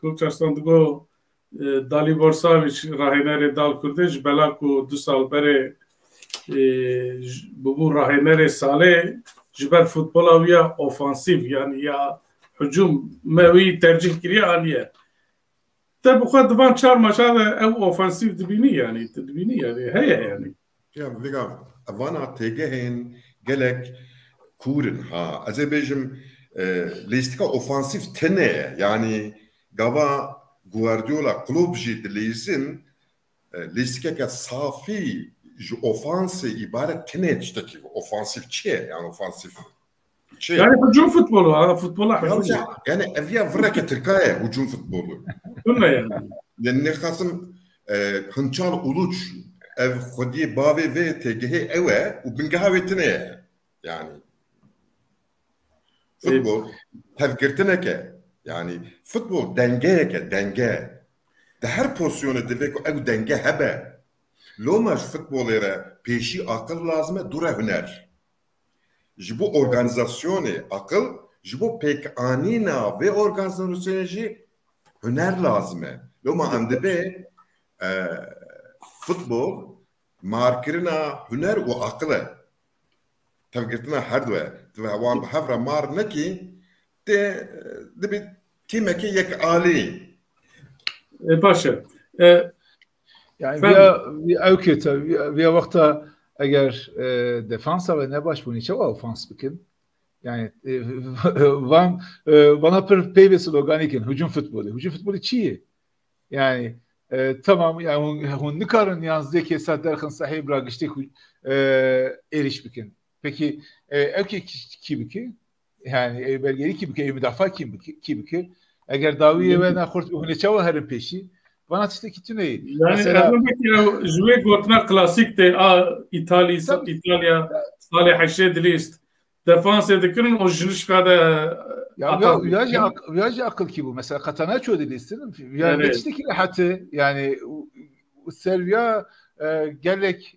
Kulçarstandıgo Dali Borsaviç rahineri Dalkurdi belaku 2 sal beri bu rahineri sale jiber futbola veya ofansif yani ya hücum mevi tercih kiriye aniye. Tabi bu kadar divan çarmaşa ve ev ofansif dibini yani heye yani. Ya vega avana tegehen gelek kurin ha azebejim listika ofansif tene yani gava Guardiola klub jidlizin listika safi ofansı ibaret tene işte ofansif çe yani ofansif çe. Yani hücum futbolu futbola yani evya vreke Türkiye hücum futbolu. Bu ne yani? Yani ne kasım hınçal uluç ev khodi bavi ve tegehe eve u bingavetine yani futbol tevkirtine ke yani futbol denge ke denge de her pozisyonu devek ev denge hebe lomaş futbolera peşi akıl lazım dura hüner jibo organizasyonu akıl jibo pek anina ve organizasyonu hüner lazım loma andebe futbol markirina hüner ve aklı tevkirtina her dve ve wan havra mar neki de bir kimeki yek ali başa yani bir evkete bir vakta eğer defansa ve ne baş bunu içe ofans bikin yani van bana per peyve sloganikin hücum futbolu çiğ yani tamam yani hun nikarın yazdaki sadderxin sahib ragiştik eriş bikin peki evki kibiki yani belgeli kibiki müdafaa kibiki eğer daviye ve naxurt hunçava herin peşi bana işte kitüneyi yani mesela jüve gotna klasik de İtalya Salih Haşed list defans edikirin o jilişkada ya viyaj akıl ki bu mesela Catanaccio delistin yani geçteki rahatı yani Serbia gerek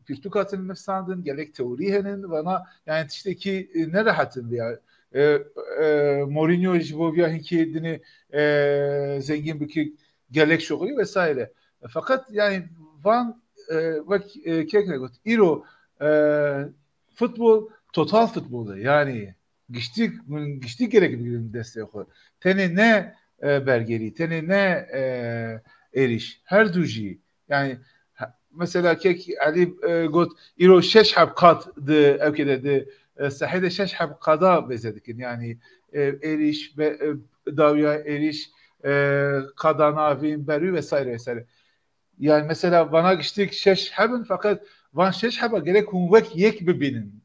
Pirtukat'ın nefsandın gerek teorihenin bana yani işteki ne rahatın ya Mourinho Jibovya hikayetini zengin bir gerek şokluyor vesaire fakat yani Van bak keknegot iro futbol total futbolda yani geçtik gerek bir destek koy. Tene ne belgeli, tene ne eriş, her duji. Yani mesela kek Ali got iro şeş hab kat de evkede de sahede şeş hep kada bezedikin yani eriş ve davya eriş kada navin berü vesaire vesaire. Yani mesela bana gittik şeş hebin fakat van şeş heba gerek hunvek yek bibinin.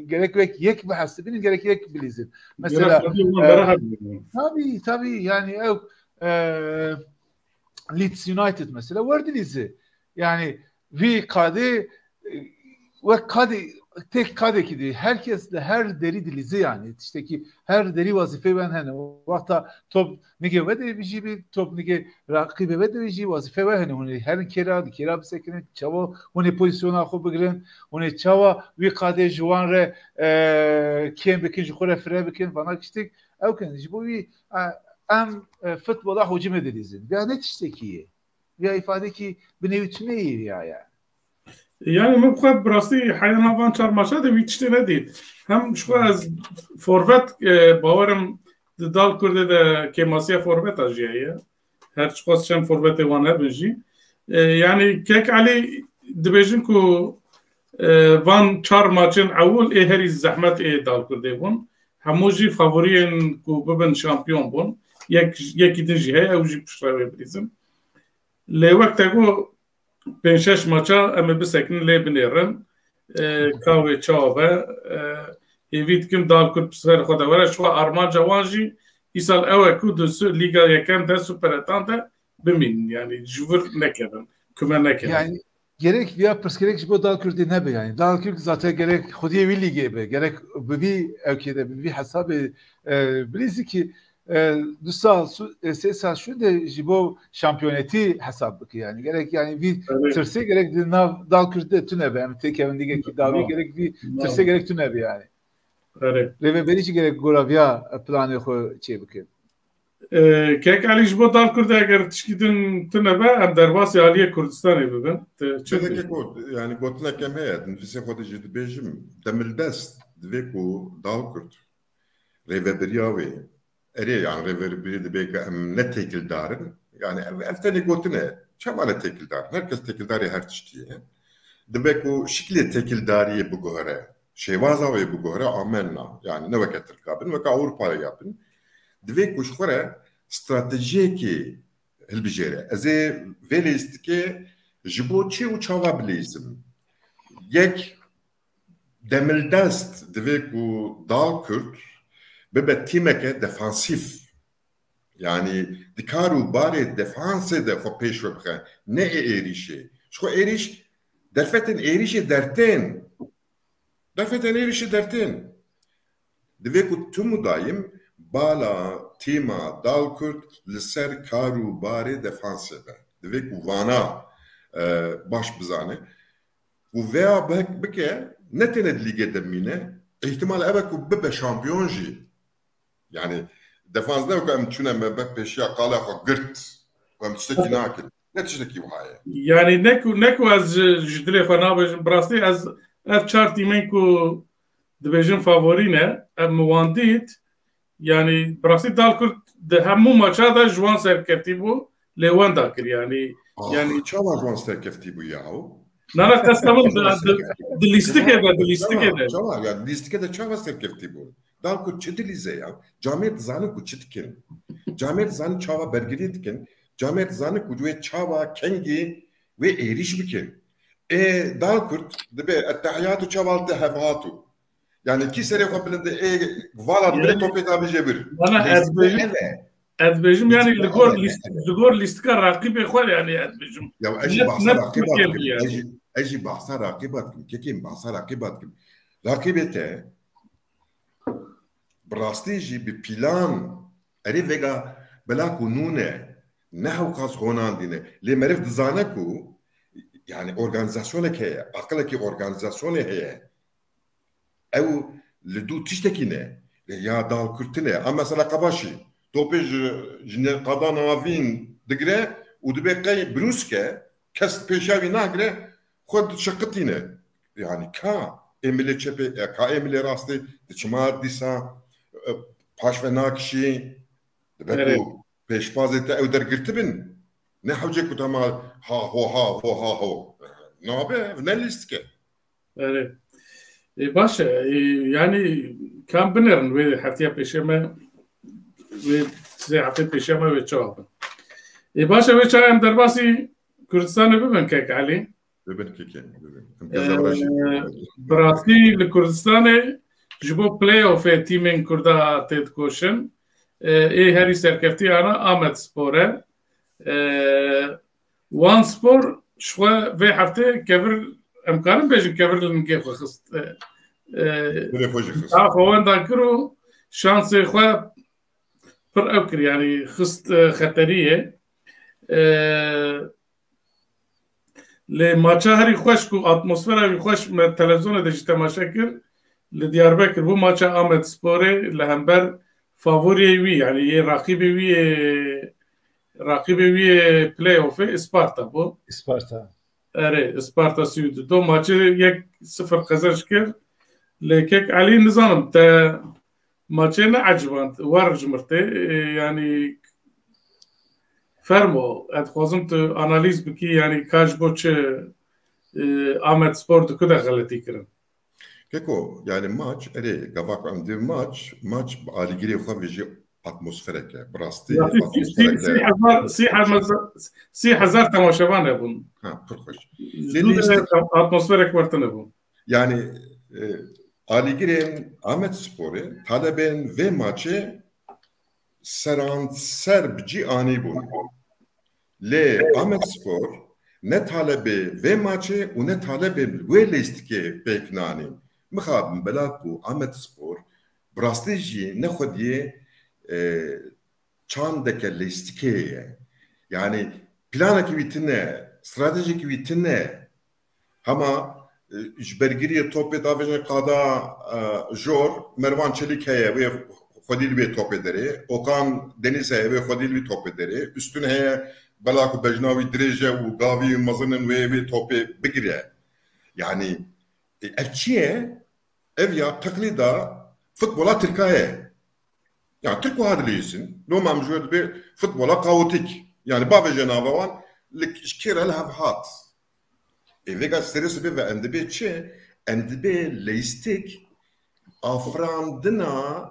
Gerek vek yek behasibinin gerek yek bilizin. Mesela tabii yani Leeds United mesela vardı lizi. Yani vi kade ve kade tek kade ki herkesle her deri dilizi yani işte ki her deri vazife ben hani o vakta top nige ve de bir top nige rakibe ve de bir vazife ve hani her kera bir sekine çava onu pozisyona xo bigrin onu çava vi kade juan re kim bekin jukore fre bekin bana gittik evken bu bir am futbola hücum edilizin. Ya ne tiştekiye? Ya ifade ki binevitme iyi ya. Yani من بخواد براستی حیان هاوان چار ماچه ده ویچته ندید هم شو از فورفت باورم دال کرده ده که ماسیا فورفت آجیه هر چقدر چند فورفت وانه بجی yani کک علی دبیجن کو وان چار ماچن اول هری زحمت دال کرده بون هموجی فاورین کو ببن شامپیون بون یکی دنجی هی اوجی پشتوی بریزم لوقت کو پنجش ماچا اما بسکن لی بنیرن کاوی چاوه ایوید کم دال کرد پسر خدا وره شو آرمان جوانجی ایسال اوه کو دو لیگا یکم ده سوپرتان ده بمین yani جور نکردن کمه نکردن yani gerek veya pırskerek bu Dalkürk'de ne be yani Dalkürk zaten gerek Xudiye bir lige be gerek bir evkede bir hesabı bilizi ki du sal se sal şu de jibo şampiyoneti hesabı ki yani gerek yani bir tırse gerek Dalkürk'de tüne be yani tek evinde gerek davi gerek bir tırse gerek tüne be yani. Evet. Ve berici gerek goravya planı xo çebikin. Kek Ali jibo Dalkürk'de eğer tişkidin tüne be em derbas Aliye Kurdistan'ı bugün. Çünkü yani gotuna kemeye nefise xodici dibejim demildest dve ku Dalkürk reveberiyavi yani reveberi dibeka em ne tekildarın yani efteni gotune çamale tekildar herkes tekildari her tiştiye dibeku şikli tekildariye bu gore şevazavi bu gore amenna yani ne vaketir kabin ve ka Avrupa'ya yapın dve ku şkore stratejiki hilbijere eze velistike jibo çi uçava bilizim yek demildest dve ku Dalkürk bebe timeke defansif yani dikaru bari defanse de xo peş vebxe ne erişi şu eriş derfetin erişi derten dve ku tüm daim bala tima Dalkürk liser karu bari defanse de dve ku vana baş bizane bu veya beke ne tened lige demine ihtimal eve ku bebe şampiyonji yani defansda yok em çune me peşya qala xo girt em tiştekî nakir ne tiştekî wihaye yani neku az ji dilê xwe nabêjim birastî ez ev çar tîmên ku dibêjin favorî ne em wan dît yani birastî Dalkürk di hemû maça de ji wan serkeftî bû lê wan dakir yani çawa wan serkeftî bû yaw nana qestemim di lîstikê çawa ya lîstikê de çawa serkeftî bû Dalkürk çi dilize ya camiyet zanı ku çi dikin camiyet zanı çawa bergirî dikin camiyet zanı ku wê çawa kengî wê êriş bikin Dalkürk dibe ettehiyatu çavaltı hevhatu yani ki serê xwe bilinde vala dibire topê da bijevir bana ezbêjim yani li gor lîstika raqîbê xwe yani ezbêjim ya ejî bahsa raqîbat kim ejî bahsa raqîbat kim kekîm bahsa raqîbat kim raqîbê te براستی جی به پلان اری وگا بلا کنونه نه و خاص هونان دینه لی مرف دزانه کو yani organizasyonu که عقل که organizasyonu هیه او لدو تشتکینه یا Dalkürk'üne ama mesela kabaşı topej jine qadan avin digre u dibekay bruske kes peşavi nagre xod şaqtine yani ka emile çepe ka emile rastı çma disa paş ve nakşi debeku peşpazete ev dergirtibin ne havce kutama ha ho ne abi ne listke evet باشه yani kam binerin ve haftaya peşeme ve size hafta peşeme ve çabuk. باشه ve çayım derbasi Kürdistan'ı bibin kek Ali. Bibin kek. Brasli li Kürdistan'ı jibo playoff timin Kurda ted koşun. Heri serkefti ana Ahmet Spor'e. Wan Spor şwa ve hafta kevir امکانم بیشتر کبرلن که خواست. خواهند دکرو شانس خواه پر اوکر یعنی خست خطریه. لی ماچه هری خوش کو اتمسفر خوش من تلویزیون داشت تماشا کرد. لی دیاربکر بو ماچه آمد سپوره لهمبر فاوری وی یعنی یه رقیبی پلی اوفه اسپارتا بو. اسپارتا. آره اسپارتا سوید دو ماچه 1-0 kazanç کرد. لیکن علی نظام تا ماچه نه عجباند وارج مرته yani فرمو اتخوازم تو analiz بکی yani kaç boçe Ahmet Spor da kuda galati kirin. Keko yani maç gavak amdi maç aligiri xaviji atmosfereke brasti atmosfereke 3000 tamaşavan ebun. Ha pırxoş. Atmosferek vartın ebun. Yani aligiri Ahmet Spor'u taleben ve maçı serbci ani bun. Le Ahmet Spor ne talebe ve maçı u ne talebe ve listike beknani. مخابن بلاكو عمد سپور براستيجي ناخد çandaki listike yani planaki vitine stratejik vitine ama jbergiriye tope davene kada jor Mervan Çelikaya ve Fadil ve topederi Okan Deniz'e ve Fadil ve topederi üstüne heye belaku bejnavi direce u gavi mazının ve tope bigire yani elçiye ev ya taklida futbola Türkiye. Yani Türk hadiliysin. No mamjud bir futbola kaotik. Yani bave cenavan likşkira lehvat. Vega serisi ve endibe çi endibe leistik afrandına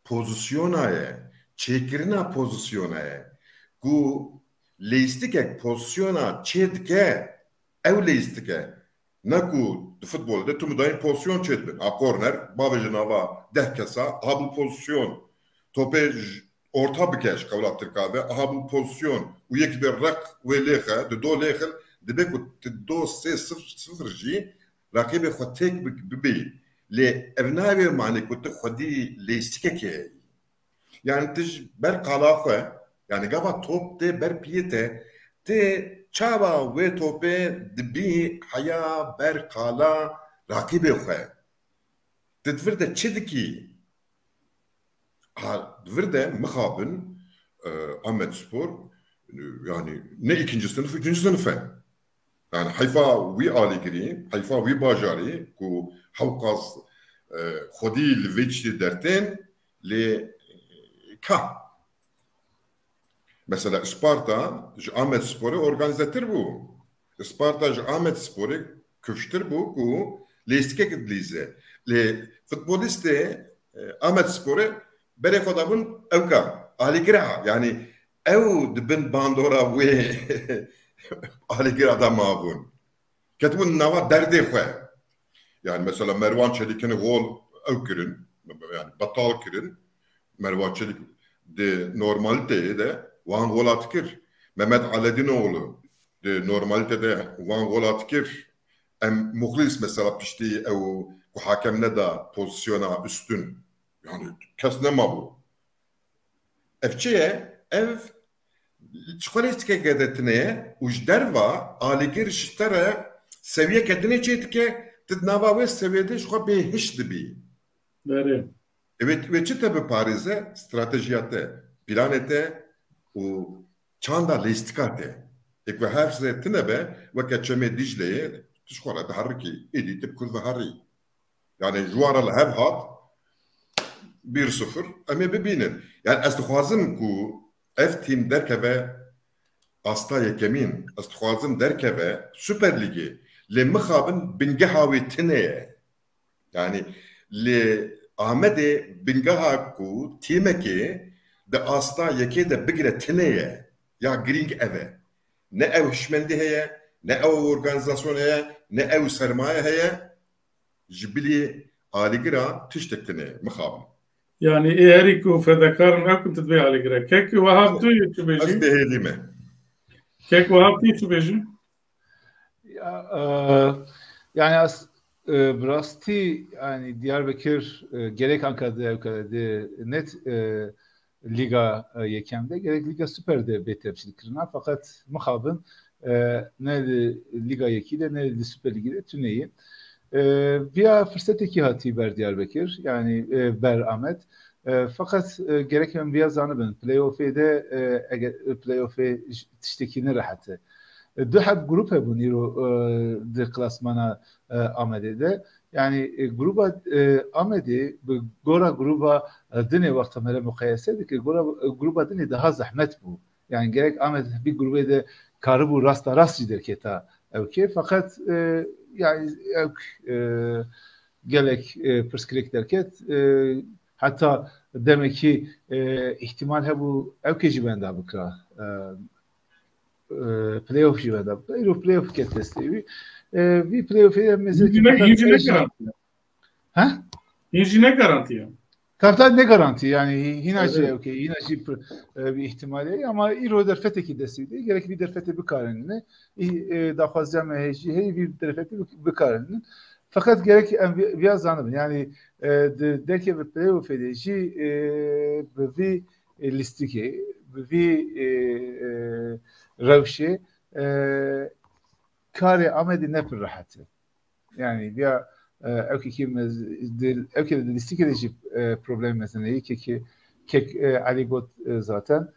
pozisyonaya çekirina pozisyonaya gu leistik ek pozisyona çedke ev leistike Naku futbolda tu müdahil pozisyon çetbin. A korner, bavajınava dehkesa, aha bu pozisyon. Tope orta bir keş kavlattır kahve, aha bu pozisyon. U yek bir rak ve lehe, de do lehe, de beku te do se sıfır ji, rakibe khotek bibi. Le evnavi mani kutu khodi le istikeke. Yani tij ber kalafe, yani gava top de ber piyete, te çava ve tope dibi haya ber kala rakibe xwe tedvirde çediki ha dvirde mixabın Ahmet Spor yani ne ikinci sınıf üçüncü sınıfa yani hayfa vi aligiri hayfa vi bajari ku havqaz xodil veçti derten le ka Mesela Isparta, Ahmet Spor'u organizatör bu. Isparta, Ahmet Spor'u köştür bu ku leistike gidlize. Le futboliste Ahmet Spor'u berek adamın evka, aligira yani ev dibin bandora ve aligira adam abun. Ketbun nava derdi xwe. Yani mesela Mervan Çelik'in gol evkirin, yani batal kirin. Mervan Çelik de normalite de Van gol atkir. Mehmet Aledinoğlu de normalitede Van gol atkir. Muhlis mesela pişti ev bu hakemle da pozisyona üstün. Yani kesneme bu. Evçiye ev çikolistike gedetine ujderva aligir şitere seviye kedine çetike tednava ve seviyede şu be hiç dibi. Evet. Evet ve çite be Paris'e stratejiyate planete u çanda listikate. Ek ve her zetine be ve keçeme Dicle'ye tuşkora da harki editip kul ve harri. Yani juaralı hev hat 1-0 ama bebinin. Yani estixwazim ku ev tim derkeve asta yekemin estixwazim derkeve Süper Ligi le mixabin bingehavi tineye. Yani li Ahmedê bingeha ku tîmekê di asta yekê de bigire tineye ya girîng ev e. Ne ew hişmendî heye, ne ew organizasyon heye, ne ew sermaye heye, ji bilî alîgira tiştek tineye mixabin. Yani eğer ki fedakarın ev kuntu dve alîgira. Kek wahab tu çi Ez bêjî? bêhêlî me. Kek wahab tu çi bêjî? Yani Brasti yani Diyarbakır gerek Ankara'da net Liga yekemde gerek Liga Süper'de betemsil kırına fakat muhabın ne Liga yekiyle ne Süper Ligi'de tüneyi bir fırsateki hati ber Diyarbakır yani ber Ahmet fakat gerek hem bir yazanı ben playoff'e tiştekini rahatı. دو حب گروپ بودی رو در کلاسمانا آمده ده یعنی گروپ آمده به گورا گروپ دنیا وقت مره مقایسه ده که گروپ دنیا ده ها زحمت بود yani gerek Ahmet bir grubu da karı bu rast gider ki ta evki fakat yani gerek perskrik derket hatta demek ki ihtimal bu evkeci ben daha bıkra playoff جیوه داد. ایرو playoff کتستی وی playoff mesela Yine garanti. Ha? Yine garanti. Tabii ne garanti yani yine şey okey yine şey bir ihtimali ama İro derfeteki destiydi. Gerek bir derfete bir kararını daha fazla meheci hey bir derfete bir kararını fakat gerek biraz zanım yani derke bir playoff edici bir listiki bir روشي كاري عمدي نفر راحته يعني بيا اوكي كي اوكي دستيك دي بروبلم مثلا كي علي قلت zaten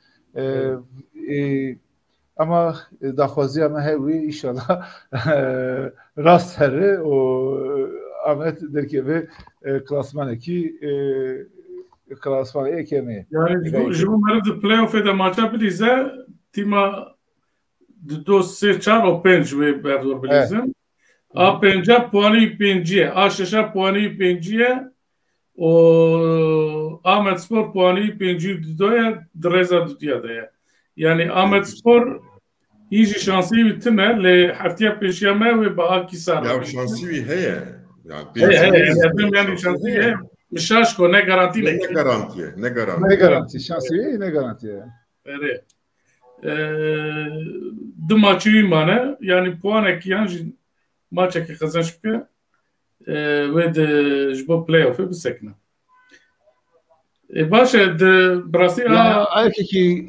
ama dahvazi ama hevi inşallah rast heri o Ahmet derkebe klasmanaki klasmanı ekemi yani bu merdi playoff ede maça bilize tima do se çar o penç ve berdor bilizim. A penca puanı penciye, a şeşa puanı penciye, o Ahmet Spor puanı penciye doya, dreza dutuya doya. Yani Ahmet Spor iyice şansı bitme, le haftiya peşiyame ve baaki sara. Ya şansı heye. Yani şansı heye. Mişaşko ne garanti ne garanti. Ne garanti şansı heye ne garanti. Evet. Du maçı imane yani puan ekiyan maça ki kazanç bike ve de jbo playoff'e bisekne. Başa de Brasti yani ki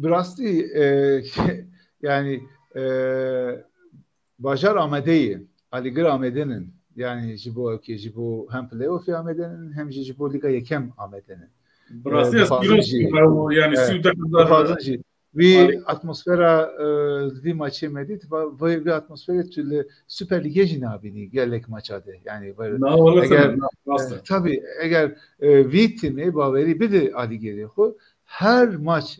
Brasti yani Bajar Ahmede'yi Aligir Ahmede'nin yani jibo hem playoff Ahmede'nin hem jibo Liga yekem Ahmede'nin. Brasti yani Suud'da ve atmosfera bir maçı medit ve bir atmosfera türlü Süper Lig'e jinabini gerek maçadı yani eğer tabii eğer vitimi baveri bir de ali geliyor her maç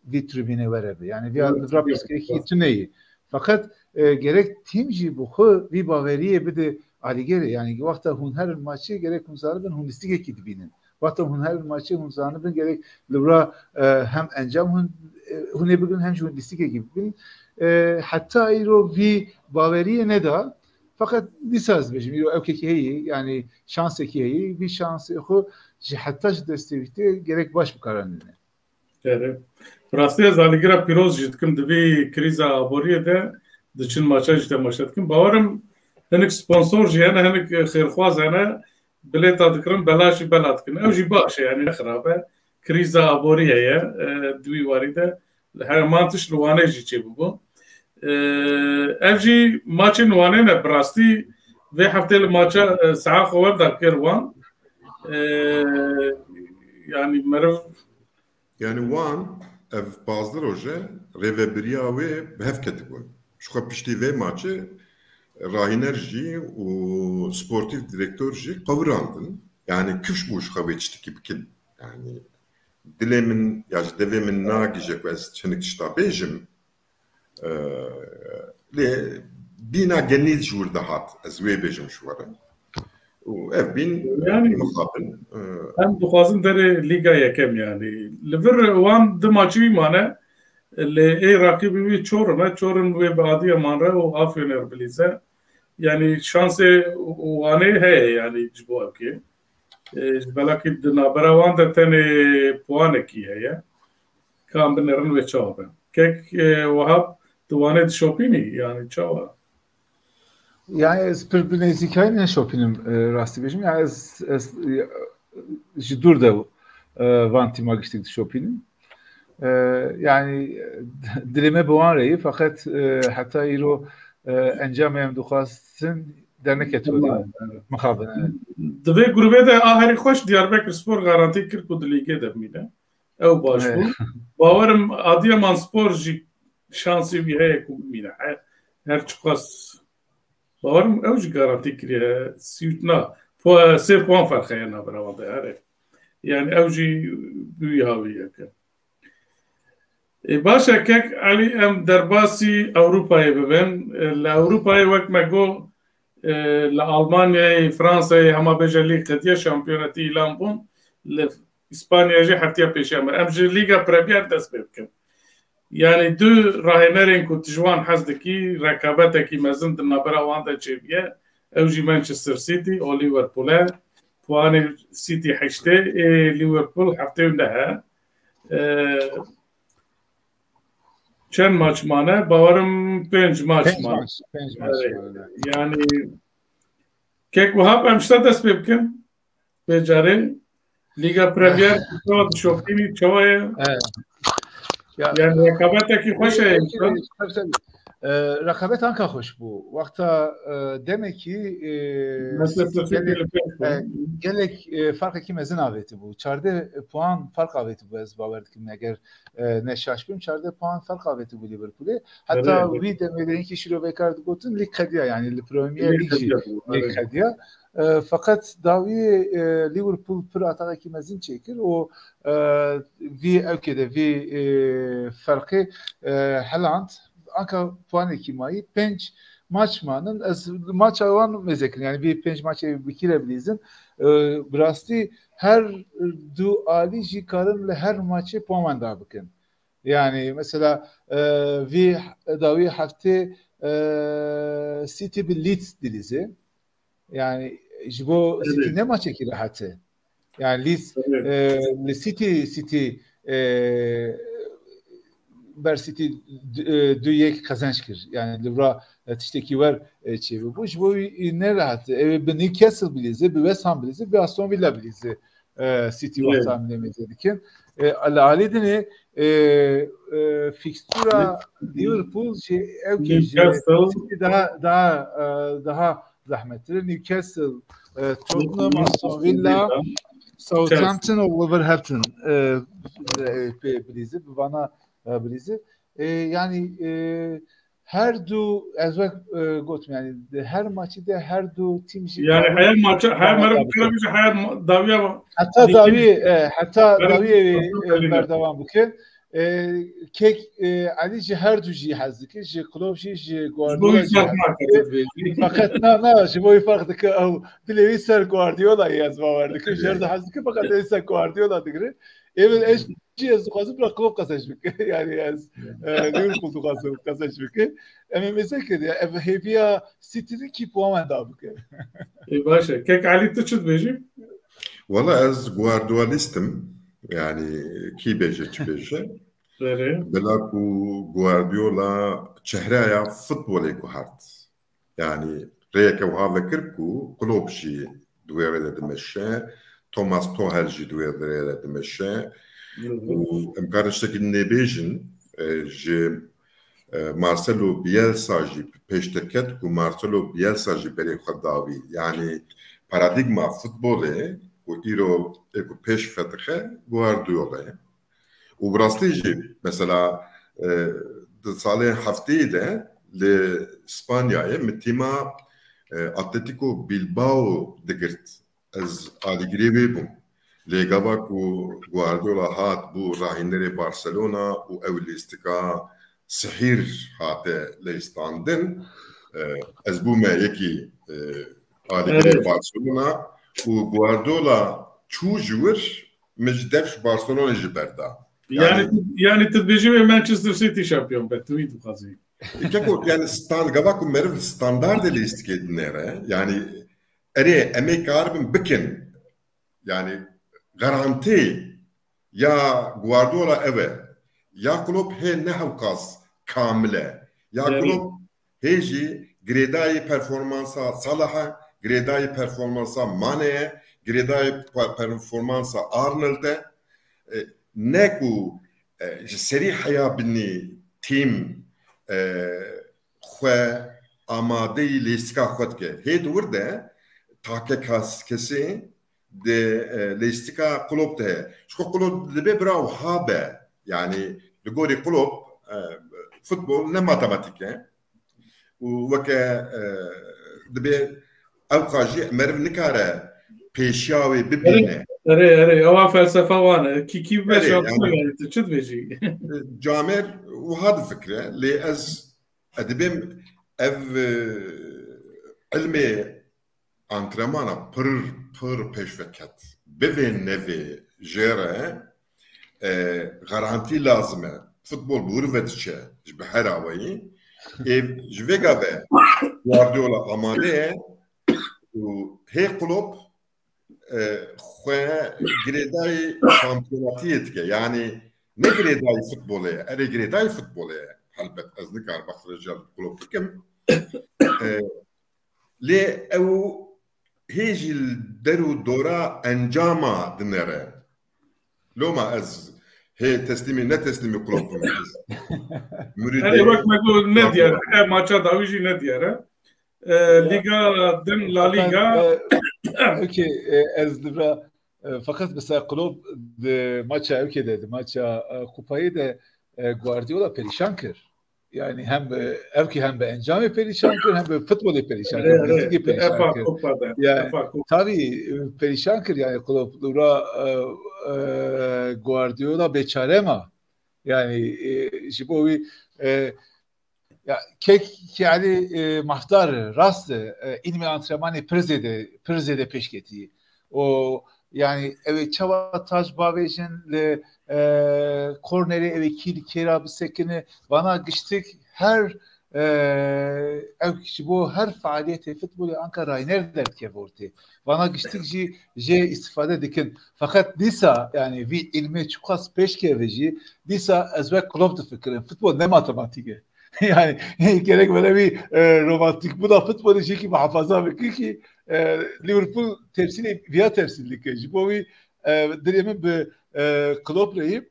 bir tribüne verebilir yani bir Rapiski tüneyi fakat gerek timci bu bir baveriye bir de ali geliyor yani vakti hun her maçı gerek hunzarı ben hunistik ekibinin vakti hun her maçı hunzarı ben gerek lura hem encam hun hune bugün hem jurnalistik gibi hatta iro bir baveriye ne da fakat lisaz bejim iro evkeki heyi yani şans heyi bir şansı o hatta destekte gerek baş bu kararını. Evet. Brasti zaligira piroz jitkim dibi kriza aboriye de dıçın maça işte maçatkim bavarım henik sponsor jiyana henik xirxwaz ana bileta dikrim belaşi belatkin ev jî baş yani xirabe kriza aboriye ya dibi varide her mantıç nuane jî bu ev jî maçın nuane ne Brasti ve haftel maça saha xavar da kirwan yani merv yani wan ev bazı roje revebiriya ve hevketibun şu pişti ve maçı rahiner jî û sportif direktör jî qevrandin yani kış bu şu xaveçtiki bikin yani dilê min ya ji devê min nagîje ku ez çinik tişta bêjim lê bîna genî ji wir de hat ez wê bêjim ji we re و ev bin yani hem duxwazin derê Lîga yekem yani. Li vir wan di maçî mane li rakibî wî Çorum e. Çorum wê bi Adıyaman re û Afyonê bilîze. Yani şansê wanê heye yani ji bo evkê. Belakî di navbera wan de tenê puanekî heye. Kan binerin wê çawa be. Kek Wahab tu wanê dişopînî yani çawa? Yani ez pir bi nêzîkayî neşopînim rastî bêjim. Yani ez ji dûr de van tîma giştîk dişopînim. Yani dilime bi wan reyî fakat heta îro encamê em dixwastin derneketî mixabin. Di vê grûpê de a herî xweş Diyarbekirspor garantî kir ku di lîgê de bimîne. Ew baş bû. Bawerim Adıyaman Spor jî şansî wî heye ku bimîne. Her çiqas bawerim ew jî garantî kiriye sîyutna. Sê puan fark heye navbera wan de here. Yani ew jî bûyî havî yeke. Başa kek Elî em derbasî Ewropayê bibin. Li Ewropayê wek me got li Almanyayê, Fransayê hema bêje lîg qetiya şampiyonetî îlan bûn. Li İspanyayê jî heftiya pêşê me. Em ji Lîga Premier dest pê bikin. Yani du rahênerên ku tu ji wan hez dikî, rekabetekî mezin di navbera wan de çêbiye. Ew jî Manchester City û Liverpool e. Puanê City heştê, Liverpool heftê ne he. Çend maç mane? Bawerim 5 maç mane. Yani kek Wahab em şta dest pê bikin? Bêcarê Lîga Premier çawa dişopînî çawa ye? Yani rekabetekî xweş heye. Rekabet anka hoş bu. Vakta demek ki gelek fark mezin aveti bu. Çarde puan fark aveti bu ez baverdikim eğer ne şaşbim çarde puan fark aveti bu Liverpool'e. Hatta vi demelerin ki şilo bekar gotun lig kadiya yani Premier Lig kadiya. Fakat davi Liverpool pır ataki mezin çekir o vi evkede vi farkı Haaland anka puanı kimayı 5 maç manın az maç avan mezekir yani bir 5 maçı bikirebilizin brasti her du ali jikarın le her maçı puan da bakın yani mesela vi davi hafte City bir Leeds dilizi yani jibo City ne maç çekir hatta yani Leeds City ber City du yek kazanç kir. Yani Livra tişteki var çevi. Bu jibo ne rahat. Bir Newcastle bilize, bir West Ham bilize, bir Aston Villa bilize City var tahmin ederken. Alidine fixtura Liverpool Newcastle daha zahmetli. Newcastle, Tottenham, Aston Villa, Southampton ve Wolverhampton bilize. Bana bilize. Yani her du ezvek got yani her maçı da her du tim yani her maçı her merak kılabilecek her daviye hatta daviye berdevam bükün kek alici her duji hazdık ji klopşi ji Guardiola fakat na ji boy farkı o dilevi ser Guardiola yazma vardı ki jerde hazdık fakat ise Guardiola digri evvel eşciğiz kazıp rakop kazanmışık yani az Liverpool kazanmışık ama mesela ya heviya City'de ki puan da bük başa kek Ali tçut beji valla az Guardiolistim yani ki beje bela ku Guardiola çehraya futbolu ku hart yani reyke vahave kir ku klopşi duevede demeşe Thomas Tuchel jî duevede demeşe em karşıdaki nebejin ji Marcelo Bielsa jî peşteket ku Marcelo Bielsa jî berê xwe davî yani paradigma futbolê ku îro ku pêş fetixe Guardiola ye û rastî jî mesela di salê hefteyê de li Spanyayê min tîma Atletico Bilbao digirt ez alîgirê wê bûm lê gava ku Guardiola hat bû rahînerê Barcelona û ew lîstika sihîr hate lêstandin ez bûme yekî Aligre Barcelona û Guardiola çû ji wir min ji dev Barcelona ji berda. Yani tedbêjî ve Manchester City şampiyon be tu dixwazî. Yani gava ku meriv standardê lîstikê dinêre yani erê em ê karibin bikin yani garantî ya Guardiola ev e ya Klopp hê nehewqas kamil e ya Klopp hê jî girêdayê performansa Salah'a girêdayê performansa Mane'ye girêdayê performansa Arnold'e ne ku ji serî heya binî tîm xwe amadeyî lîstika xwe dike hê dûr de take kesê de lîstika Klopp de heye ji Klopp dibe birav habe yani li gorî Klopp futbol ne matematik e û weke dibe ew qajî meriv nikare pêşiya wê bibîne. Ewa felsefe wan e kî beş yani çi dibêjî Camer wiha difikire lê ez dibêm ev ilmê antrenmana pir pêşveket bivê nevê jê re garantî lazim e futbol bi wir ve diçe ji bi her awayî ev ji vê gave Guardiola amade ye û hê Klopp xwe girêdayê şampiyonatiyê dike yani ne girêdayê futbolê erê girêdayê futbolê helbet ez nikarim baxtiraja Klopp dikim lê ew hê jî der û dora encama dinêre loma ez hê teslîmî ne teslîmî Klopp'um wek me got ne diyar maça dawî jî ne diyar Liga din La Liga okey ez dibra fakat mesela Klopp maça evke dedi maça kupayı da Guardiola perişan kır. Yani hem evki hem de encamı perişan kır hem de futbolu perişan kır. Ligi perişan kır. Yani tabii perişan kır yani Klopp dura Guardiola beçare ma. Yani jibovi ya kek yani mahtar rast ilmi antrenmanı prizede peşketi. O yani evet çava taş bavejinle korneri evet kira sekini bana geçtik her bu her faaliyeti futbolu Ankara nerede kevorti bana geçtik ji istifade dikin fakat disa yani vi ilmi çukas peşkeveji disa ezbek Klopp fikrin futbol ne matematiki yani gerek böyle bir romantik bu da futbol işi ki muhafaza ve ki Liverpool temsili via temsillik. Bu bir diyelim bir Klopp'layıp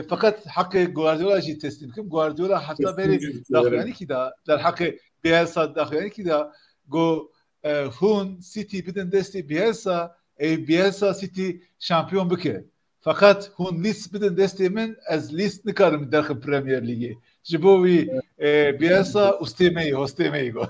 fakat hakkı Guardiola'yı teslim kim? Guardiola hatta beri daxilani ki da der hakkı Bielsa daxilani ki da go Hun City bidin desti Bielsa City şampiyon bike. Fakat Hun list bidin destimin az list nikarim daxil Premier Ligi. Jibovi Bielsa ustemeyi hostemeyi go.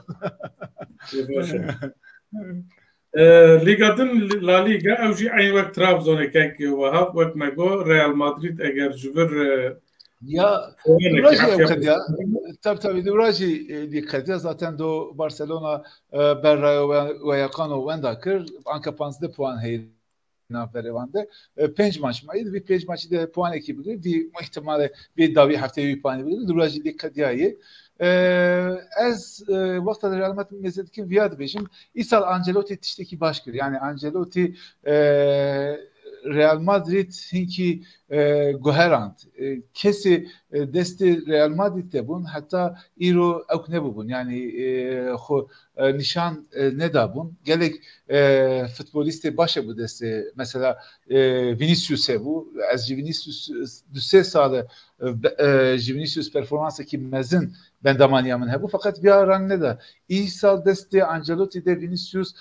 Liga din La Liga ew jî eyn wek Trabzonekek wehab wek me got Real Madrid eger ji vir ya tabii Duraji dikkatli zaten do Barcelona ber Rayo Vallecano wenda kir anka 15 puan heyr naferevande 5 maç maydı bir 5 maçı da puan ekibi bir ihtimalle bir davi haftaya puan ekibi Duraji dikkatli ez vakta Real Madrid mezedekin viyad bejim İsal Ancelotti tişteki başkır. Yani Ancelotti Real Madrid hinki goherant kesi desti Real Madrid'de bun hatta iro ek ne bun yani nişan ne da bun gelek futbolisti başa bu desti mesela Vinicius'e bu az Vinicius düşse sağda Vinicius performansı ki mezin ben damaniyamın hebu fakat bir aran ne da İsal desti Ancelotti de Vinicius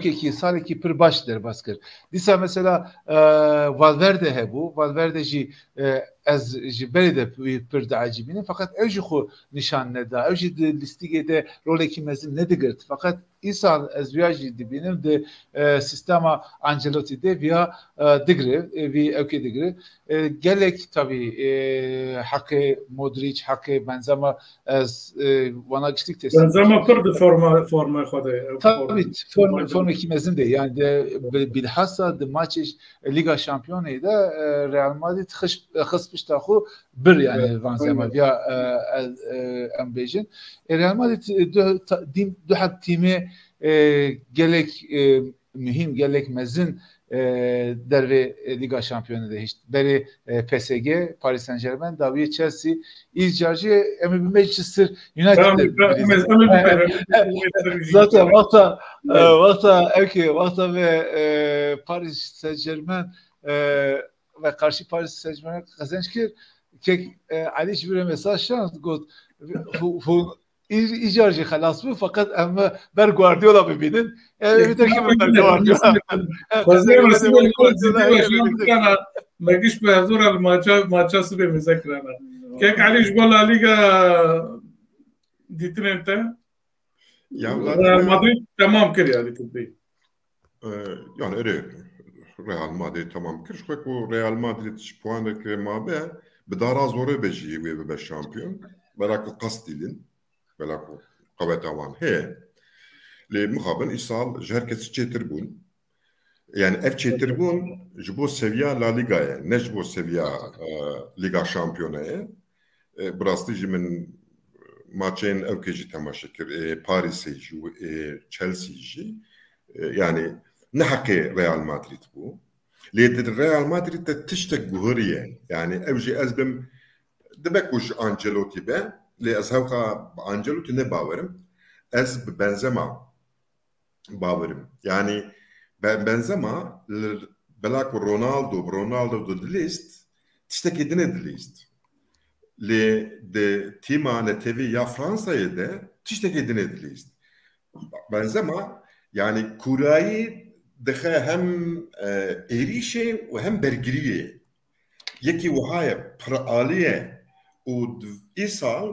ki saleki pir başdır baskır. Disa mesela Valverde hebu. Valverde ji از جبری ده پرد عجیبینه فقط اوجی خو نشان نده اوجی ده لیستیگه ده رولی کی مزین ندگرد فقط ایسال از ویاجی دبینم ده سیستما انجلوتی ده ویا دگره وی اوکی دگره gelek tabii حق مودریچ حق بنزما از وانا گشتیک تست بنزما پرد فرم خود tabii form کی مزین ده yani de bilhassa de maçış Liga Şampiyonu da Real Madrid xısmış da xu bir yani Benzema ya ambejin Real Madrid du hak timi gelek mühim gelek mezin derve Liga Şampiyonu da hiç beri PSG Paris Saint-Germain davi Chelsea izcarcı emi bir Manchester United zaten vakta ve Paris Saint-Germain ve karşı Paris Saint-Germain kazanç ki Ali bir mesaj şans got İcarcı halas bu fakat ama ber Guardiola bibinin bir de kim ber Guardiola ما جيش بهذول الماتشات بمذاكرة كيف عليش بولا ليغا ديتين انت مدريد تمام كر يعني تبي yani öyle Real Madrid tamam kır şu ko Real Madrid puanı ki mabe bedara zoru beji ve be şampiyon belki qasdilin belki qavetavan he le muhaben isal herkes çetirbun yani ev çetirbun jibo seviya La Liga'ya ne jibo seviya Liga Şampiyonaya burası jimin maçın evkeji temaşakir Paris'i Chelsea'yi yani ne hakkı Real Madrid bu ليد Real Madrid'de tiştek guhuriye yani evji ezbim demek kuş Ancelotti be le azhavka Ancelotti ne bavarım ez Benzema bavarım yani Benzema belak Ronaldo do list tiştek edine list le de tima ne tevi ya Fransa'ya da tiştek edine list Benzema yani kurayı دخل هم إيريشة وهم برجرية يكي وهاي برالية وإيصال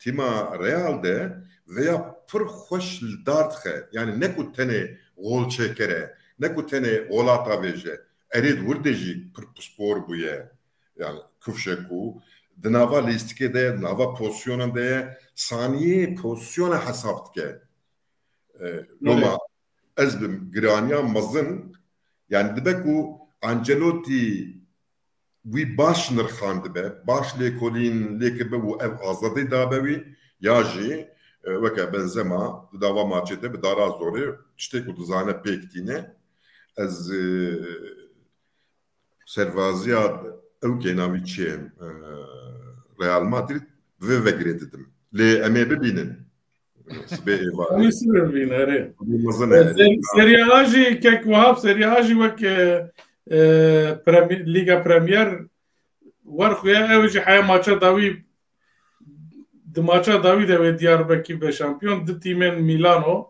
تيما ريال ده ويا برخوش الدارتخة يعني نكو تاني غول شكرة نكو تاني غولاتا بيجة أريد وردجي برسبور بويا يعني كفشكو دنافا ليستكي ده دنافا بوزيونا ده ثانية بوزيونا حسابتك لما ezbim Grania mazın yani debeku Ancelotti vi baş nırxandı be baş lekolin lekebe bu ev azade dabevi yaji veke Benzema dava maçete bir dara zoru işte ku dizane pektine ez servazia ev kenaviçi Real Madrid ve vegrededim le emebe binin Serie A جي كك وهاب Serie A جي وك ليغا بريمير ورخويا اوجي حياه ماتشا داوي د ماتشا داوي د دياربكر به شامبيون د تيمن ميلانو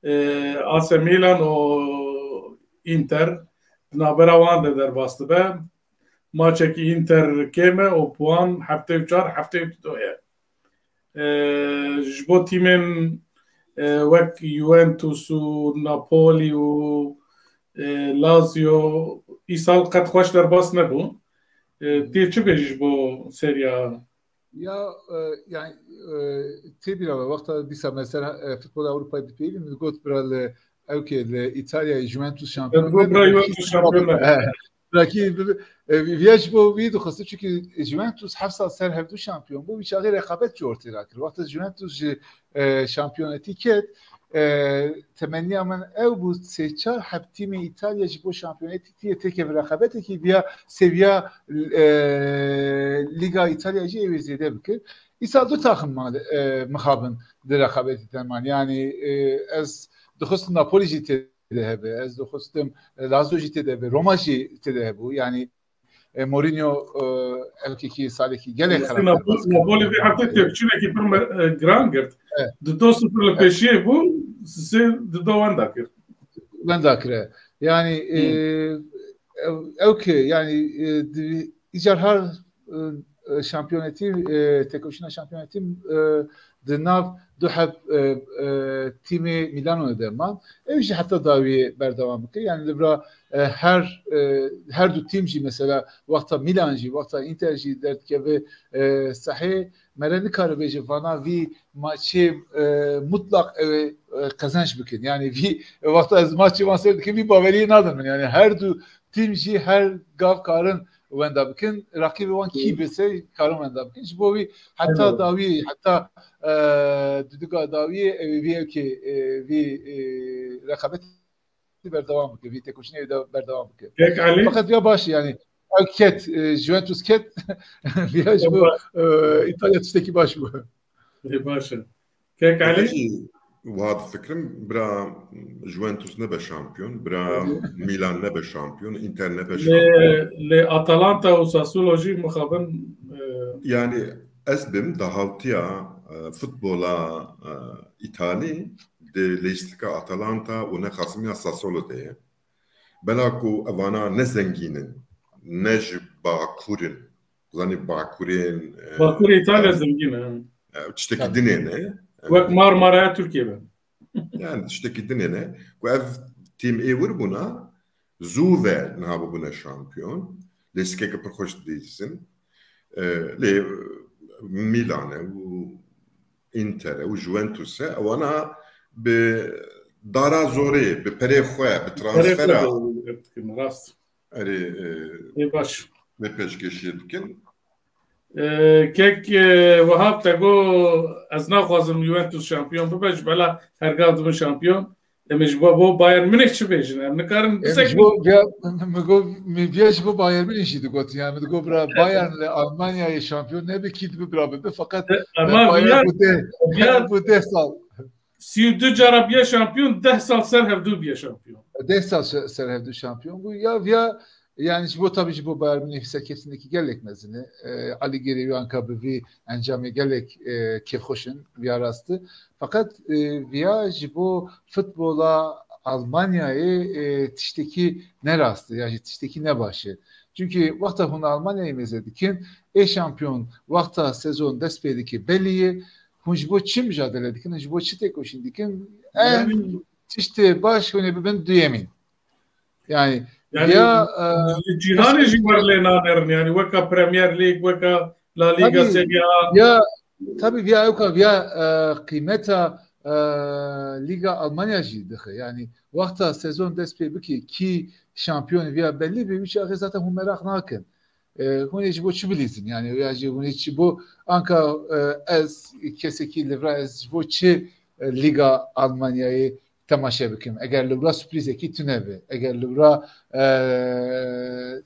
اس ميلان او انتر نابراوان در باست به ماتشا کی انتر كيما او بوان هفته 4 هفته 2 جبو تيمن وك يوفنتوس ونابولي ولازيو إيصال قد خوش در باس نبو تي چه بيجي بو سيريا ya yani tabii vakta disa mesela futbol Avrupa değil mi got bral evke İtalya Juventus şampiyonu Juventus şampiyonu لكن يجب ويدو خاصة çünkü Juventus hafsa ser hevdu şampiyon bu bir şahı rekabet jorti rakir. Vakti Juventus şampiyoneti ket temenni aman ev bu seçar hep timi İtalya bu şampiyoneti diye tek bir rekabet ki via seviye Liga İtalya'cı evizide bükür. İsa du takım mıhabın de rekabeti temen yani az duhust Napoli'ci تذهبه از دوستم لازوجی تذهبه روماجی تذهبه يعني مورينيو الكيكي سالكي قال لك نابولي في حطيت شنو كي برم جرانجرت دو صفر لبيشي بو سي دو وين ذاكر يعني اوكي يعني ايجار هر şampiyoneti tekoşina şampiyoneti دناف دو حب تیمی میلان و درمان ایشی حتی داوی بردوام بکه یعنی لبرا هر دو تیم جی مثلا وقتا میلان جی وقتا اینتر جی درد که به صحیح مرنی کار بیجه وانا وی ماچی mutlak kazanç بکن yani وی وقتا از ماچی واسه که وی باوری ندارن yani her du تیم جی her gav karın wenda bikin rakibi wan ki bese karın wenda bikin ji bo wî heta dawî heta duduga dawî vê ki vî rekabet berdewam bike vî tekoşinê berdewam bike fakat ya baş yani ket Juventus ket ya ji bo İtalya tiştekî baş bu baş kek Ali وهذا فكرم برا جوفنتوس نبى شامبيون برا ميلان نبى شامبيون انتر نبى شامبيون لاتلانتا وساسولوجي مخابن يعني اسبم دهالتيا فوتبولا ايطالي دي ليستيكا اتلانتا ونخاصميا ساسولو دي بلاكو اوانا نزنجينن نج باكورن زاني باكورين باكور ايطاليا زنجينه تشتكي دنينه وقت Marmara'ya Türkiye'de. Yani tiştekî dinê ku ev tîm ê wir bûna zû ve niha bûne şampiyon lêskeke pir xweş dîtin lê Milanê û Inter'e û Juventus'e ewana bi dara zorê bi perê xwe bi transfera rast erê baş bi pêşkêşiyê dikin kek Wahab te got ez naxwazim Juventus şampiyon bibe ji bela hergav dibin şampiyon em ji bo Bayern Münih çi bêjin em nikarin ji bo Bayern Münih jî digot yani digot bira Bayern li Almanyayê şampiyon nebe kî dibe bibe fakat bu deh sal 32 cara biye şampiyon 10 sal ser hevdû biye şampiyon 10 sal ser hevdû şampiyon bu ya yani bu tabii ki bu Bayern Münih seketindeki gelek mezini Ali Geri Anka bir encamı gelek kefhoşun bir arastı fakat via bu futbola Almanya'yı tişteki ne rastı yani tişteki ne başı çünkü vakta hun Almanya'yı mezedikin şampiyon vakta sezon despediki belliyi hunjbo çim mücadele dikin hunjbo çitek oşindikin tişte baş hune ben duyemin yani ya cihanê jî werlê nanerin yani weka Premier Lig weka La Liga Serie A ya tabii ya kıymeta Liga Almanya jî dixe yani vakta sezon dest pê bikî ki şampiyon ya belli bir uçağı zaten hûn merak nakin hûn ê ji bo çi bilîzin yani ya jî hûn ê çi bo anka ez kesekî livra ez ji bo çi Liga Almanyayê temaşe bikim. Eğer libra sürprizeki tüneve, eğer libra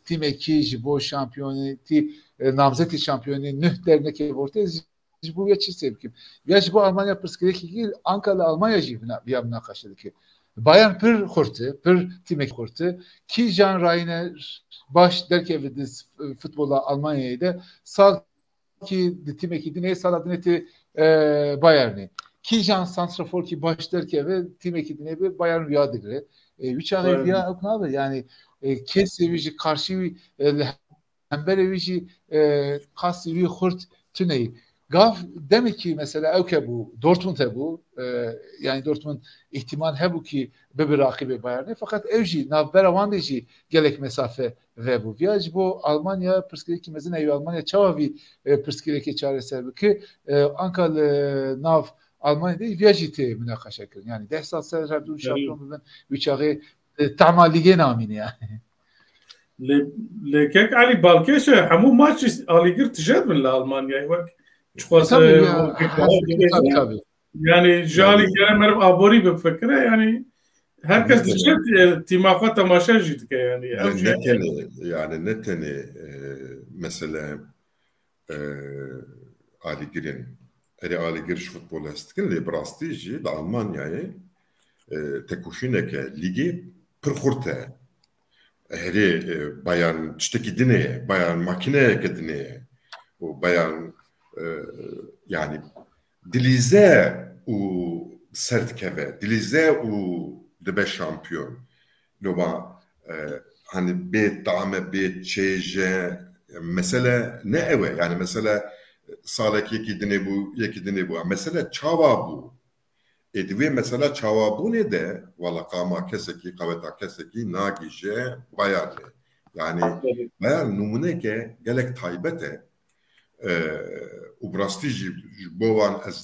timeki jibo şampiyoneti namzeti şampiyoni nüh derneki vortez bu ya çi sevkim. Ya jibo Almanya pırskireki Ankara Almanya jibna biyamna kaşıdı ki. Bayern pır hortu, pır timeki hortu ki Jan Rainer baş derke vidiz futbola Almanya'yı da sal ki timeki dine saladineti Bayern'i. Kijan santrafor ki başlar ki ve tim ekibine bir Bayern Rüya digre. Üç ay Rüya oknadı yani kes sevici karşı hember evici kas sevici hurt tüneyi. Gav demek ki mesela evke bu Dortmund bu yani Dortmund ihtimal hebu ki bir rakibi Bayern'e fakat evci navberavandici gelek mesafe ve bu viyaj bu Almanya pırskireki mezine ev Almanya çavavi pırskireki çaresi ki Ankara nav Almanya'da viyajite münakaşa kırın. Yani 10 sal ser hevdû şampiyonluğundan uçağı ta'ma lige namini yani. Lekek Ali Balkeşe hemû maçı aligir tijed min li Almanya'yı vek tabii. Yani jali gelen merhab abori bir fikre yani herkes tijed timafa temaşa jidke yani. Ne teni mesela aligir'in Ali giriş futbol estikin li brastî jî li Almanyayê tekoşîneke ligê pir xurt e. Herê Bayern tiştekî dinê, Bayern makîneyeke dinê û Bayern yani dilîze û ser dikeve, dilîze û dibe şampiyon. Loba hani bê tame bê çêje mesele ne eve yani mesela salek yeki dine bu mesele çava bu edve mesela çava bu ne de valla kama keseki kaveta keseki nagije bayarlı yani bayar numune ke gelek taybete وبراستيجي بوان از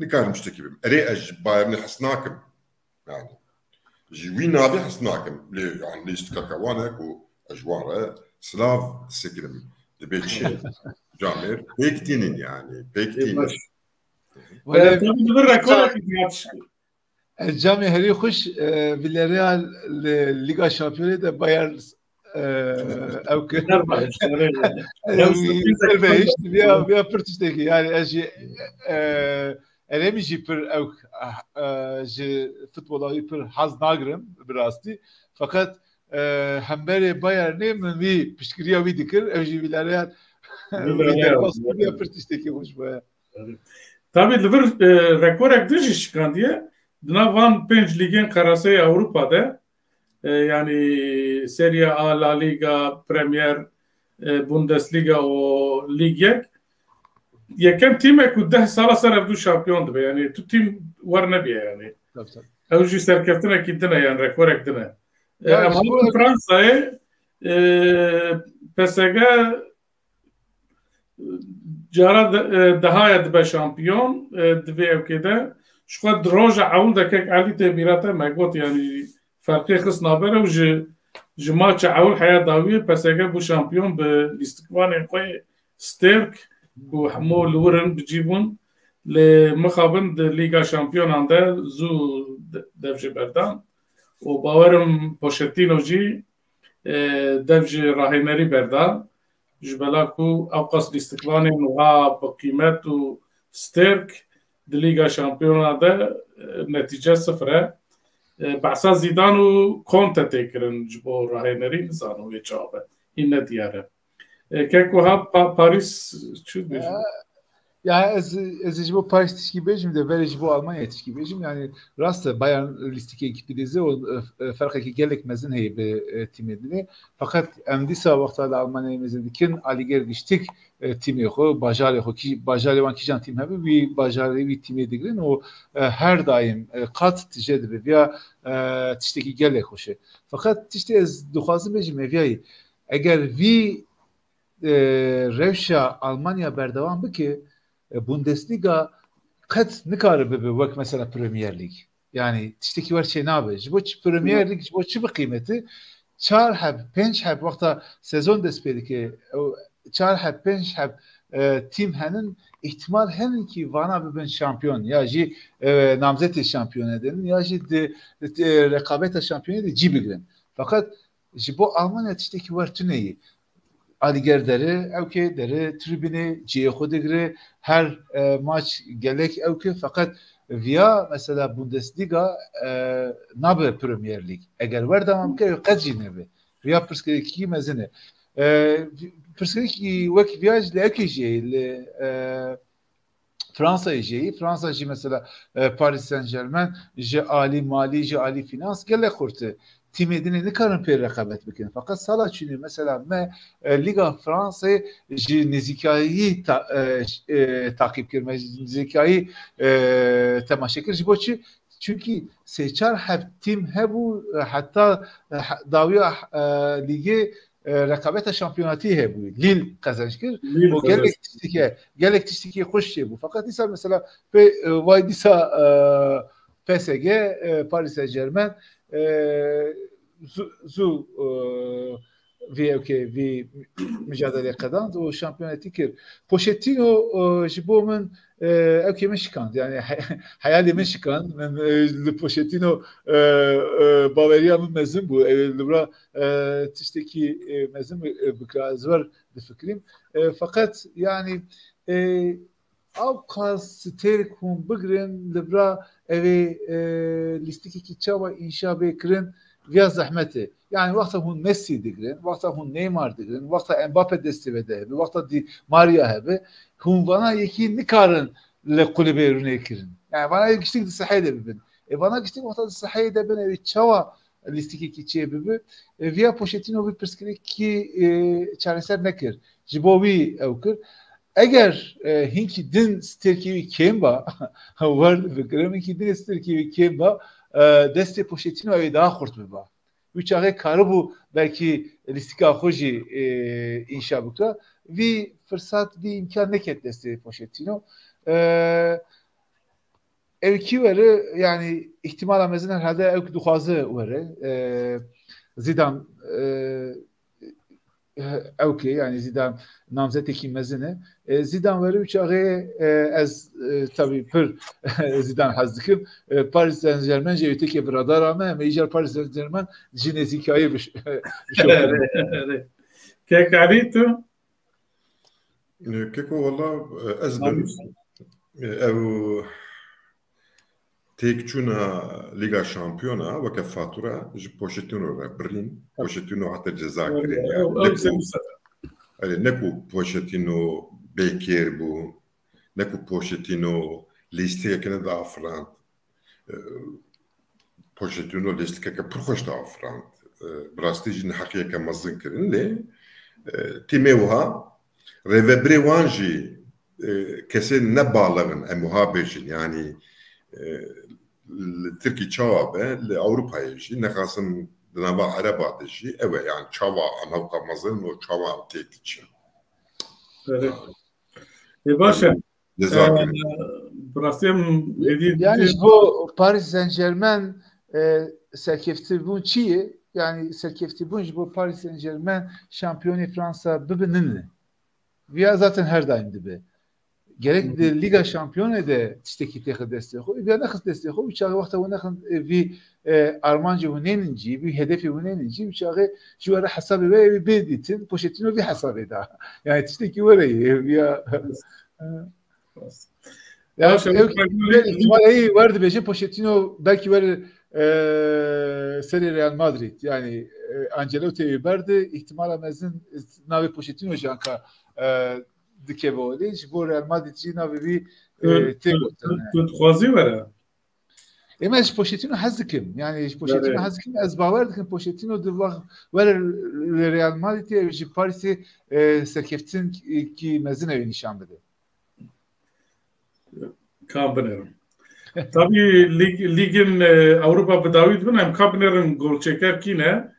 نكار مشتكي بهم اري اج بايرن حسناكم يعني جوي نافي حسناكم يعني ليست كاكوانك واجواره سلاف سكرم دبيتشي جامر بيكتينين يعني بيكتينين tabii بالركورك الجامعة هري خوش فيلاريال ليغا شامبيونة ده باير او كده بيا برتشتكي يعني اجي elemiji per او ji futbola per haz nagrim birasti fakat hembere Bayern'e min vi pişkiriya vi dikir evji Villarreal bia pertişteki hoş baya. Tabii liver rekorek diye çıkandiye dinavan 5 ligin karası Avrupa'da yani Serie A, La Liga, Premier, Bundesliga o ligek yekem timek u 10 sala ser evdu şampiyon dibe yani tu tim var ne biye yani. Evji serkeftine gitine yani rekorek dine. Ama Fransa'ya PSG cara daha dibe şampiyon dibe evkede şu kadar droja avul da kek ali tebirata megot yani farkı kıs nabere u ji maça avul haya daviye PSG bu şampiyon be istikvanê xwe sterk û hemû li wirin bicîbûn li mixabin di Lîga Şampiyonan de zû dev ji berdan û bawerim Pochettino jî dev ji rahênerî berdan ji bela ku ew qas lîstikvanên wiha bi qîmet û sterk di Lîga Şampiyonan de netîce sıfır e behsa Zîdan û Conte tê kirin ji bo rahênerî nizanim wê çabe hîn ne diyar e kek wiha Paris çû dibêjim Ya ez bu Paris tişki bejim de verij bu Almanya tişki bejim yani rastı Bayern listike ekipidezi o farkı gelek mezin heye be timedini fakat emdisa vaxtlarda Almanya mezindikin aliger giştik timi xo bajari xo ki bajari van kijan tim hebi bir bajari bir timi digrin o her daim kat tijed be ya tişteki gelek hoşe fakat tişte ez duxazım bejim evyayı eğer vi revşa Almanya berdevam biki Bundesliga kat nikare be vak mesela Premier Lig yani tişteki var şey ne abi bu Premier Lig bu çi bir kıymeti çar hab penç hab vakta sezon despediki çar hab penç hab tim henin ihtimal henin ki vana ben şampiyon ya ji namzeti şampiyon edenin ya ji rekabet şampiyon de cibigirin fakat ji bu Almanya tişteki var tüneyi aliger deri evke deri tribüne ciye xudegre her maç gelek evke fakat via mesela Bundesliga nabe Premier Lig eğer var devam ke qadji nebe via perskeki mezene perskeki vak viaj leki je Fransa ji mesela Paris Saint-Germain je ali mali je ali finans gelek kurtu timedine ne kadar per rekabet bikin fakat sala çünkü mesela me Liga Fransa nezikayı takip kirme nezikayı temaşa kir boçi çünkü seçar hep tim hebu hatta daviya lige rekabet şampiyonatı hebu Lille kazanç kir o gelek tiştiki hoş şey bu fakat ise mesela vay disa PSG Paris Saint-Germain zu vi mücadele kazandı o şampiyonatı kir. Pochettino jibomen evke meşkan yani hayalime çıkan ben Pochettino Bavaria'nın mezun bu libra tişteki mezun biraz var de fikrim fakat yani avkas terkum bigrin libra evi listeki ki çaba inşa bekrin via zahmeti yani vakta hun Messi digrin vakta hun Neymar digrin vakta Mbappe destivede vakta di Maria hebe hun bana yeki nikarın le kulübe ürüne kirin yani bana geçtik de sahide bin bana geçtik vakta sahide bin evi çava listiki çiye bibi via Pochettino bir perskiri ki çareser nekir jibovi evkir eğer hinki din sterkivi kemba var fikrim hinki din sterkivi kemba deste Pochettino evi daha kurt biba uçağı karı bu belki listika hoji inşa bukta vi fırsat vi imkan neket deste Pochettino evki veri yani ihtimal amezin herhalde evki duhazı veri Zidane evki yani Zidane namzeteki mezine Zidane veri uçağı az tabi pır Zidane hazdikim Paris Saint-Germain jeviteki bir radar ama meycer Paris Saint-Germain jinezikayı bir şey Kek arıydı? Keko valla ezbim ev تێکچوونە لیگا شامپیۆنە وەکە فاتورە ji Pochettino re birîn Pochettino hate ceza kirin neku Pochettino bêkêr bû neku Pochettino lîsteyekine diafirand Pochettino lîstikeke pir xweş diafirand bi rastî jî heqiyeke mezin kirin lê tîmê wiha rêveberê wan jî kesê nebalixin em wiha bêjin yanî Türkiye çava le Avrupa'ya jî nexasin nava Araba'da jî evet yani çava anavka mazın o çava tehditçi. Evet. Başa. Yani bu Paris Saint-Germain serkefti bun çiğ yani serkefti bun bu Paris Saint-Germain şampiyonu Fransa bibinin. Via zaten her daim dibe. Gerek de Liga şampiyonu de tişteki tekrar destek o. Bir nakıs destek o. Uçağı vakti o nakın bir Armancı huneninci, bir hedefi huneninci. Uçağı şu ara hesabı ve bir ditin Pochettino bir hesabı da. Yani tişteki orayı ya. Yani ihtimali vardı bence Pochettino belki var seri Real Madrid yani Ancelotti'yi verdi. İhtimal amazın navi Pochettino janka dike böyle bu Real Madrid'ci navi bir tutquazı var. Ama Pochettino hazdikim yani Pochettino hazdikim az bavardikim Pochettino de var Real Madrid'e ve Paris'i serkeftin ki mezin evi nişan verdi. Kambenerim. Tabii ligin Avrupa bedavid bin hem Kambenerim gol çeker ki ne?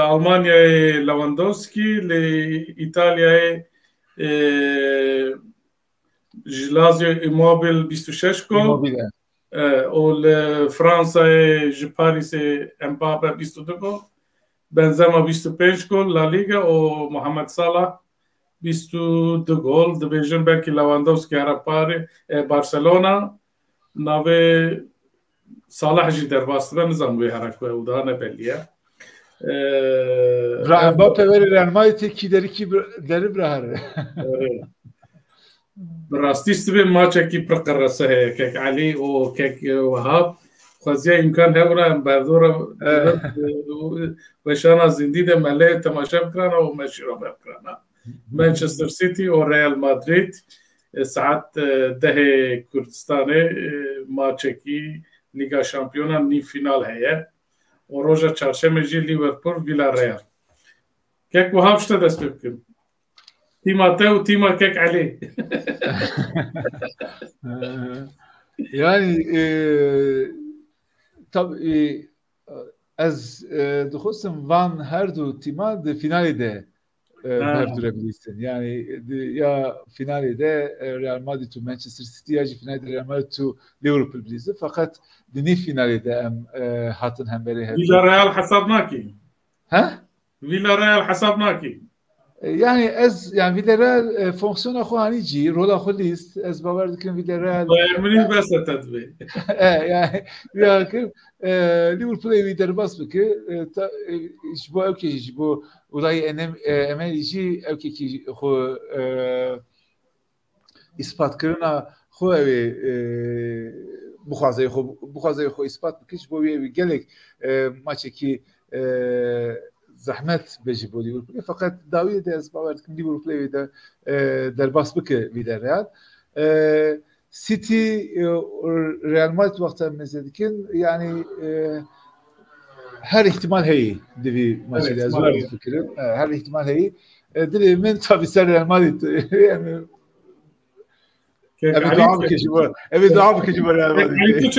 Almanya'ya Lewandowski, İtalya'ya Lazio Immobile 26 gol. O Fransa'ya Paris'e Mbappe 22 gol. Benzema 25 gol. La Liga o Mohamed Salah 22 gol. Dibêjin belki Lewandowski ara Paris Barcelona nave Salah jî derbastıra nizam wê herak we da ne belliye. Mbappe ve Real Madrid'e ki deri brahare. براستی سبب ماچه کی پرقرصه ہے کہ علی او کہ وهاب خوازیا امکان ہے اور بردور وشانا زندی ده مله تماشا بکرانا و مشروع بکرانا مانچستر سیتی و رئال مادرید ساعت 10 کردستان ماچه کی لیگا شامپیونا نی فینال ہے و روزا چهارشنبه جی لیورپول ویلا ریال که وهاب شته دست بکن تيما تاو تيما كيك عليه يعني tabii az duhusum van her du tima de finali de perdürebilirsin. Yani ya finali de Real Madrid to Manchester City ya finali de Real Madrid to Liverpool bilirsin. Fakat dini finali de hatın hem beri. Villarreal hesabnaki. Ha? Villarreal hesabnaki. Yani ez yani Villarreal fonksiyona xo hanici rola xo list ez bavar dikim Villarreal Bayern'in basa tadbi. Yani ya ki Liverpool'a bir derbas bıkı bu evki bu olayı emelici evki xo ispat kırına xo evi buxazayı xo ispat bıkı bu evi gelek maçı ki zahmet beji bu Liverpool'e fakat davet de az bavar dikim Liverpool'e de derbas bıkı Villarreal City Real Madrid vakti mezedikin yani her ihtimal heyi divi maçıyla zor fikrim. Her ihtimal heyi. Dili min tabi ser Real Madrid. Evet daha bir kişi var. Evet daha bir kişi var Real Madrid.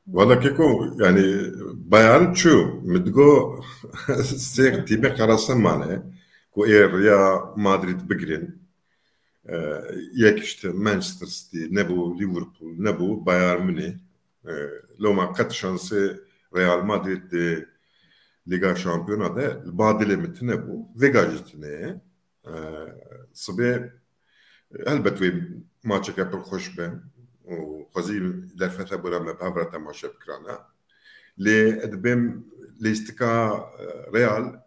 Valla keko yani bayan şu midgo seyir tibe karasın mane ko ya Madrid bigirin yek işte Manchester City ne bu Liverpool ne bu Bayern Münih loma kat şansı Real Madrid de Liga Şampiyona da badile mitine bu vegajitine sıbe elbette maçı kapır hoş ben وخزين لفته برا مبهرة تماشى بكرانا لأدبم ليستكا ريال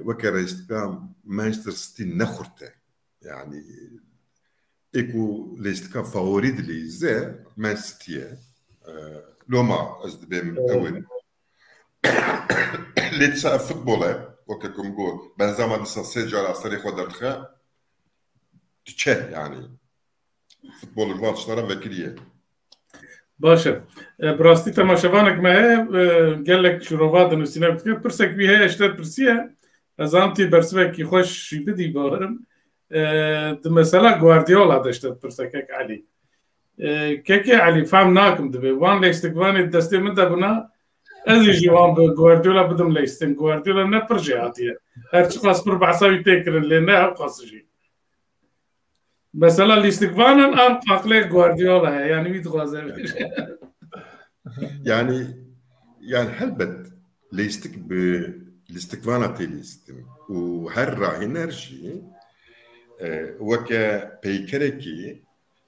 وكرا يستكا مانشستر سيتي نخرته يعني إيكو ليستكا فاوريد ليزة مان سيتي لوما أدبم أول ليتسا فوتبوله وككم جول بنزما لسا سجل أصلي خدرتها تشه يعني futbol maçlara vekiliye. Başa. Brasti temaşavanak me gelek şurovadın üstüne bitkir. Pirsek bir heye işler pirsiye. Azanti bersveki hoş bidi bağırım. Mesela Guardiola da işte pirsek ek Ali. Keke Ali fam nakim dibe. Van lekstikvani destemi de buna az jivan be Guardiola bidim lekstin. Guardiola ne pirje atiye. Her çıkas bir bahsavi tekrin le ne avqasıcı. مثلا الاستقبال an akle Guardiola yani bir tuhazı. Yani elbet الاستقبال تيليستم وهر انرجي وكا بيكركي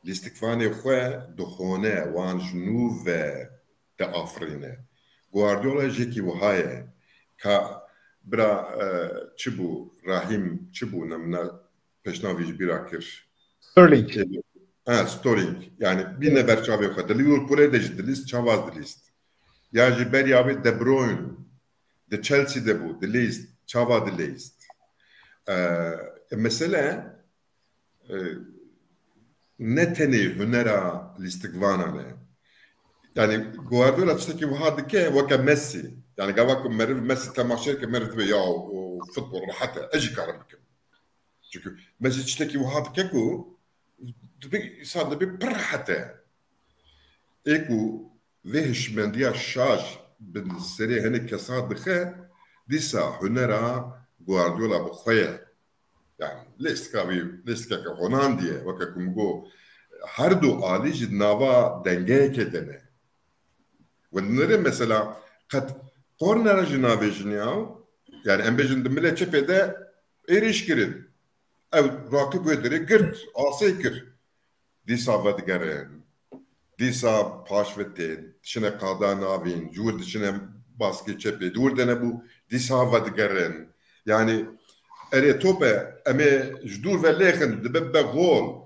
الاستقبال خو دخونه وان جنوب تافرينه Guardiola جيكي وهاي كا برا تشبو راهيم تشبو نمنا peşnaviş birakir Sterling. Sterling. Yani bir neber çavı kadar. Liverpool'e de ciddilis, çavaz dilist. Ya Jiberi abi De Bruyne, de Chelsea'de bu, de list, çava de list. Mesela ne teni hünera listikvana ne? Yani Guardiola çıtaki vahadı ke vaka Messi. Yani gavakum merif Messi temaşer ke merif ya o futbol rahat eci karabıkım. Çünkü Messi çıtaki vahadı ke ku صار دبي برحته ايكو ذهش من ديا الشاش بالسري هني كساد بخير ديسا هنرا غوارديولا بخويا يعني ليسكا هولنديا وكاكم جو هردو آلي جد نافا دنجي كدنه ونرى مثلا قد كورنر جنافي جنياو يعني ام بيجن دمله تشبيده ايريش كرين او راكب ودري قرت عاصيكر ديسا ودگرن ديسا پاشوتين شنه قادان آوين جورد شنه باسكي چپي دور دنه بو ديسا ودگرن يعني اري توبه امي جدور وليخن دببه غول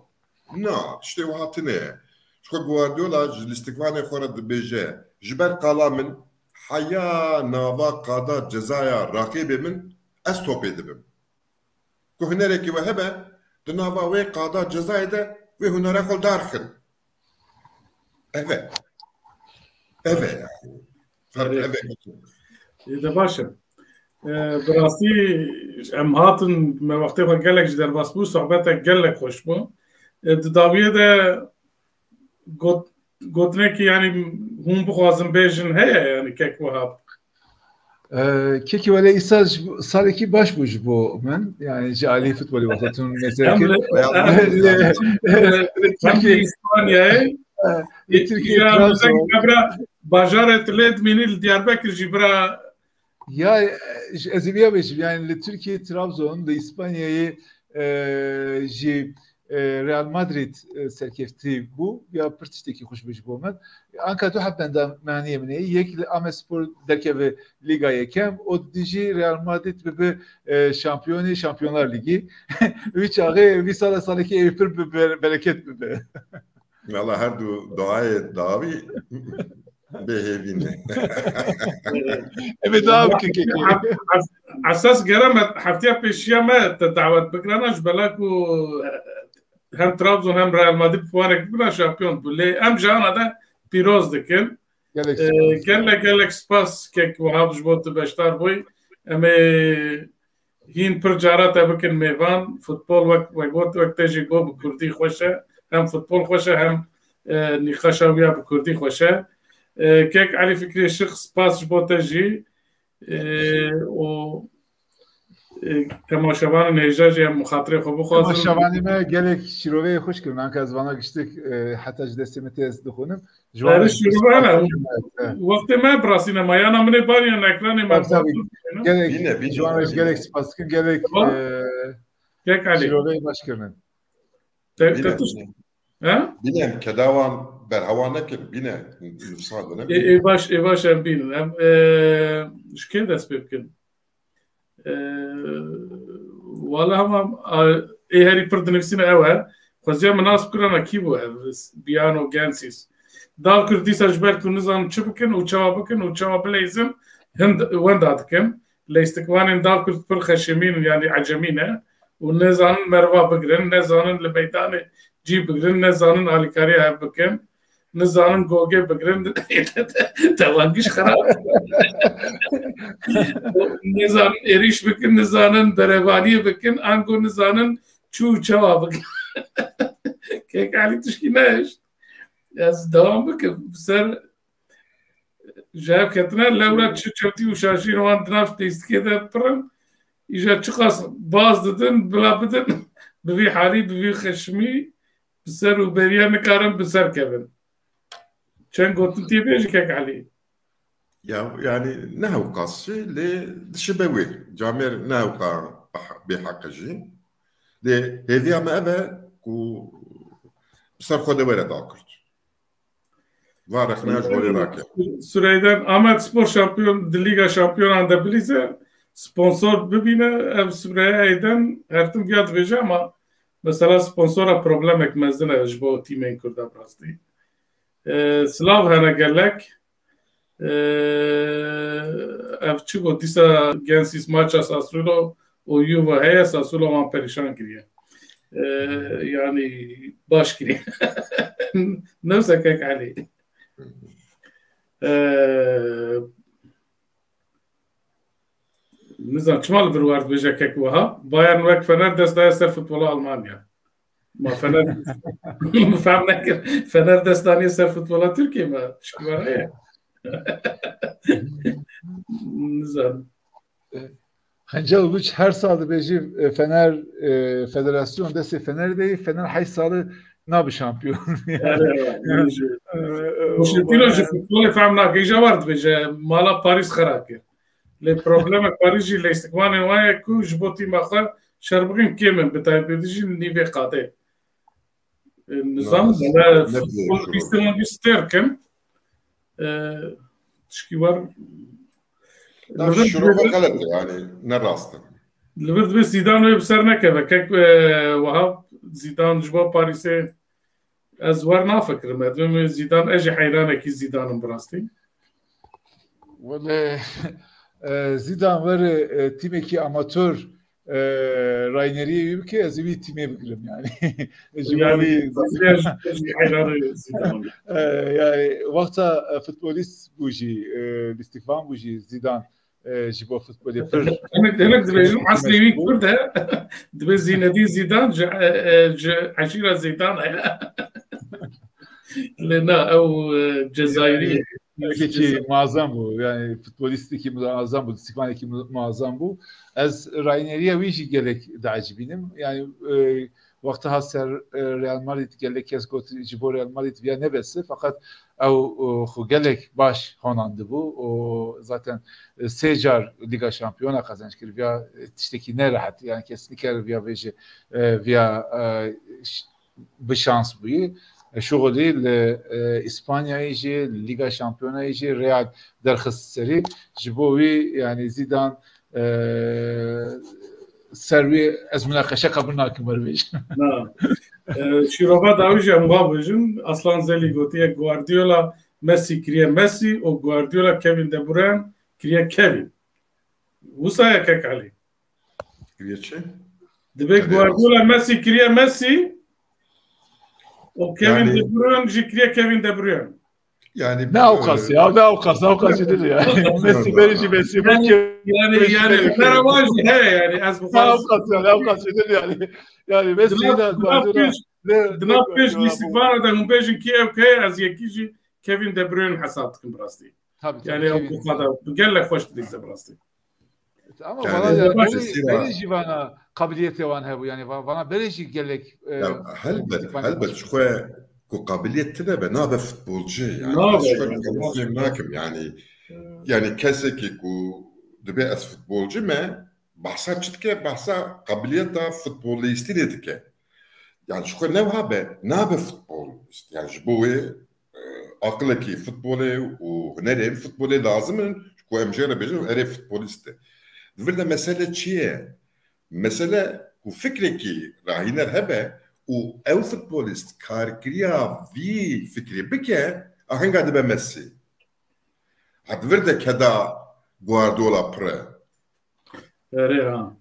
نا تشتي وهاتنه شكو غوارديولا الاستقبال خورا دبيجه جبر قالا من حيا نافا قادا جزايا راقبي من استوبي دبم كو هنريكي وهبه دنافا وي قادا جزايا ده ve hunara kol darkın. Evet. Evet. Evet. İşte başım. Burası emhatın mevakti var gelek jider bas bu sohbete gelek hoş mu? Daviye de gotne ki yani hum bu khazım bejin he yani kek vahab. Keki vele İsa sarıki başbuş bu men yani cali futbolu vatanın mesela Türkiye İspanya'ya Türkiye Trabzon bajaret led minil Diyarbakır jibra ya eziliyor beşim yani Türkiye Trabzon da İspanya'yı Real Madrid serkefti bu ya pırtıştaki hoşbeş bu men Ankara tuhab da maniye mine yek Amespor derkeve liga yekem o diji Real Madrid be Şampiyonlar Ligi üç ağı bir salaki evpir bereket be Vallahi her duaya davi behevine evet abi ki اساس جرامت حفتيها بشيما تدعوت بكرانا جبلاكو هم ترابزون هم ريال مدريد فوانا كبيرا شامبيون بولي ام جانا ده بيروز دكن gelek spas kek wahab jbot beştar boy ama هین پر جارات بکن میوان فوتبال وقت تجی گو بکردی خوشه هم فوتبال خوشه هم نقاش ویا بکردی خوشه که علی فکری شخص پاس جبو تجی و تماشاوان نیجاجی هم مخاطره خوب بخوازم تماشاوانی ما گلک شروعی خوش کردن که از وانا گشتک حتی جدستی متیز دخونم شروع نه وقت ما براسی نمایان امنه باری نکران ما گلک جوانش گلک سپاس کن گلک شروعی باش کردن بینم که دوام بر هوا نکرد بینه نفساده نبینه ایواش هم بینم شکل دست بکن والا هم هری پرد نفسینا اوه خوزیا مناسب کرنا کی بو بیانو گانسیس دال کردی سجبر کن نظام چه بکن و چواب لیزم هند وند دادکم لیستکوان دال کرد پر خشمین یعنی عجمینه و نزان مروا بگرن نزان لبیتان جی بگرن نزان آلیکاری ها بکن نزانن گوگه بگرن توانگیش خراب نزان اریش بکن نزانن درevaniye بکن انگو نزانن چو چوا بکن که کالی تشکی نهش از دوام بکن بسر جاب کتنا لورا چوتی و شاشی روان دناف دیست که ده پرم ایجا چقاس باز دادن بلا بدن بوی حالی بوی خشمی بسر و بریا نکارم بسر کبن چند گوتن تیه بیجی که کالی يعني نهو قاسي لشبوي جامير نهو قا بحقجي لهذه ما أبا كو بسر خود ولا داكرت وارخناش ولي راكب سريدان Ahmet Spor şampiyon Liga şampiyon anda bilize sponsor bibine ev Suriye'den her tüm fiyat veje ama mesela sponsora problem ekmezden ev bu timen kurda brasti Slav hana gelek ev çıgo disa gensis maça Sassuolo o Juve heye Sassuolo man perişan kiriye yani baş kiriye nefse kek Ali نزار شمال بروارد بيجا كيكوها بايرن وك فنر دست دايستر فوتبول ألمانيا ما فنر فهم نكر فنر دست دايستر فوتبول تركيا ما شكوى هي نزار Hancel Uluç her salı beji Fener Federasyon dese Fener değil Fener hay salı نابي شامبيون مش تيلو جو فوتبول فهمنا كي جوارد بيجا مالا باريس خراكي لي بروبليم باريجي اللي استكوان وايا كو جبوتي ماخا شربين كيمن بتاع بيجي نيفي قاطع النظام ده فوتبول بيستمر بيستركم تشكيوار شروع غلط يعني نراست لبرد بس زيدان ويبسرنا كذا كيك وهاب زيدان جبا باريسي أزوار نافكر مادام زيدان أجي حيرانة كي زيدان براستي ولا زيدان ور تيمكي أماتور راينري يبكي أزوي تيمي بقلم يعني حيرانة زيدان يعني وقتها فوتبوليست بوجي الاستفهام بوجي زيدان جيبوا فوتبولي بر هناك دبي عسلي كردها دبي زينادين زيدان عشيرة زيدان لنا أو جزائري ki muazzam bu yani futbolistiki muazzam bu istikbaliki muazzam bu az Raineri'ye wishi gerek dacibinim yani vakti hasar Real Madrid gerek kes got Cibor Real Madrid ya nebesi fakat o gerek baş honandı bu o zaten Secar Liga şampiyona kazanç kirib ya tişteki ne rahat yani kesinlikle ya veji via bir şans bu شغلی اسپانیا ایجی لیگا شامپیونا ایجی ریال درخص سری جبوی یعنی زیدان سروی از مناقشه قبل ناکم برویش نه شیرابا داویجی مبابجن اصلا زلی گوتیه گواردیولا مسی کریه مسی و گواردیولا کوین دبران کریه کوین وسایه که کالی کریه چه دبی گواردیولا مسی کریه مسی و كيفن دي بروين جي كريا كيفن دي بروين Yani ne avukası ya, ne avukasıdır yani. Messi Messi. Yani Fenerbahçe yani az bu ne avukasıdır yani. Yani Messi de Guardiola Dnapêj lîstikvara de hûn bêjin ki ev ke ez yekî jî Kevin De Bruyne hesab dikim bi rastî. Yani ew gelek xweş didî bi rastî. Ama bana böyle jivana kabiliyeti van hebu yani bana böyle gelek helbet şuhe ku kabiliyeti de be nabe futbolcu yani keseki ku dibe ez futbolcu me bahsa çitke bahsa kabiliyeta futbolisti dedike yani şuhe nabe futbol yani bu akıllaki futbolu u hunerem futbolu lazım ku emjere bejin ere futbolisti. Virde mesele çiye? Mesele ku fikreki rahiner hebe u ev futbolist karkiriya vi fikri bike ahenga dibe Messi. Had virde keda Guardiola pre. Ere ha.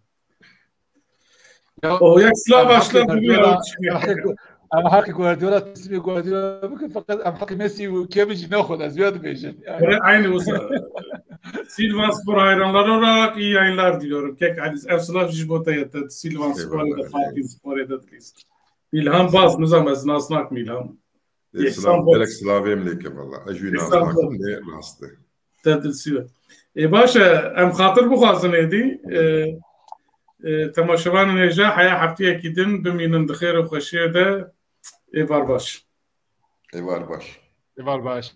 O yak Slavaşlar biliyor. Ama hakkı Guardiola ismi Guardiola bugün fakat ama hakkı Messi ve Kevin ناخذ aziyad bejin. Aynı o Silvanspor hayranları olarak iyi yayınlar diliyorum. Kek Efslav Jibota yattı. Silvanspor'a da Fatih Spor'a da diliyiz. İlham baz nizam ez nasnak mı ilham? Direkt Slavemlike valla. Ajü nasnak ne rastı. Tedilsiyor. Başa em xatir bu xazın edi. Temaşavan neja haya haftaya gidin biminin dixêr û xweşiyê de êvar baş. Êvar baş.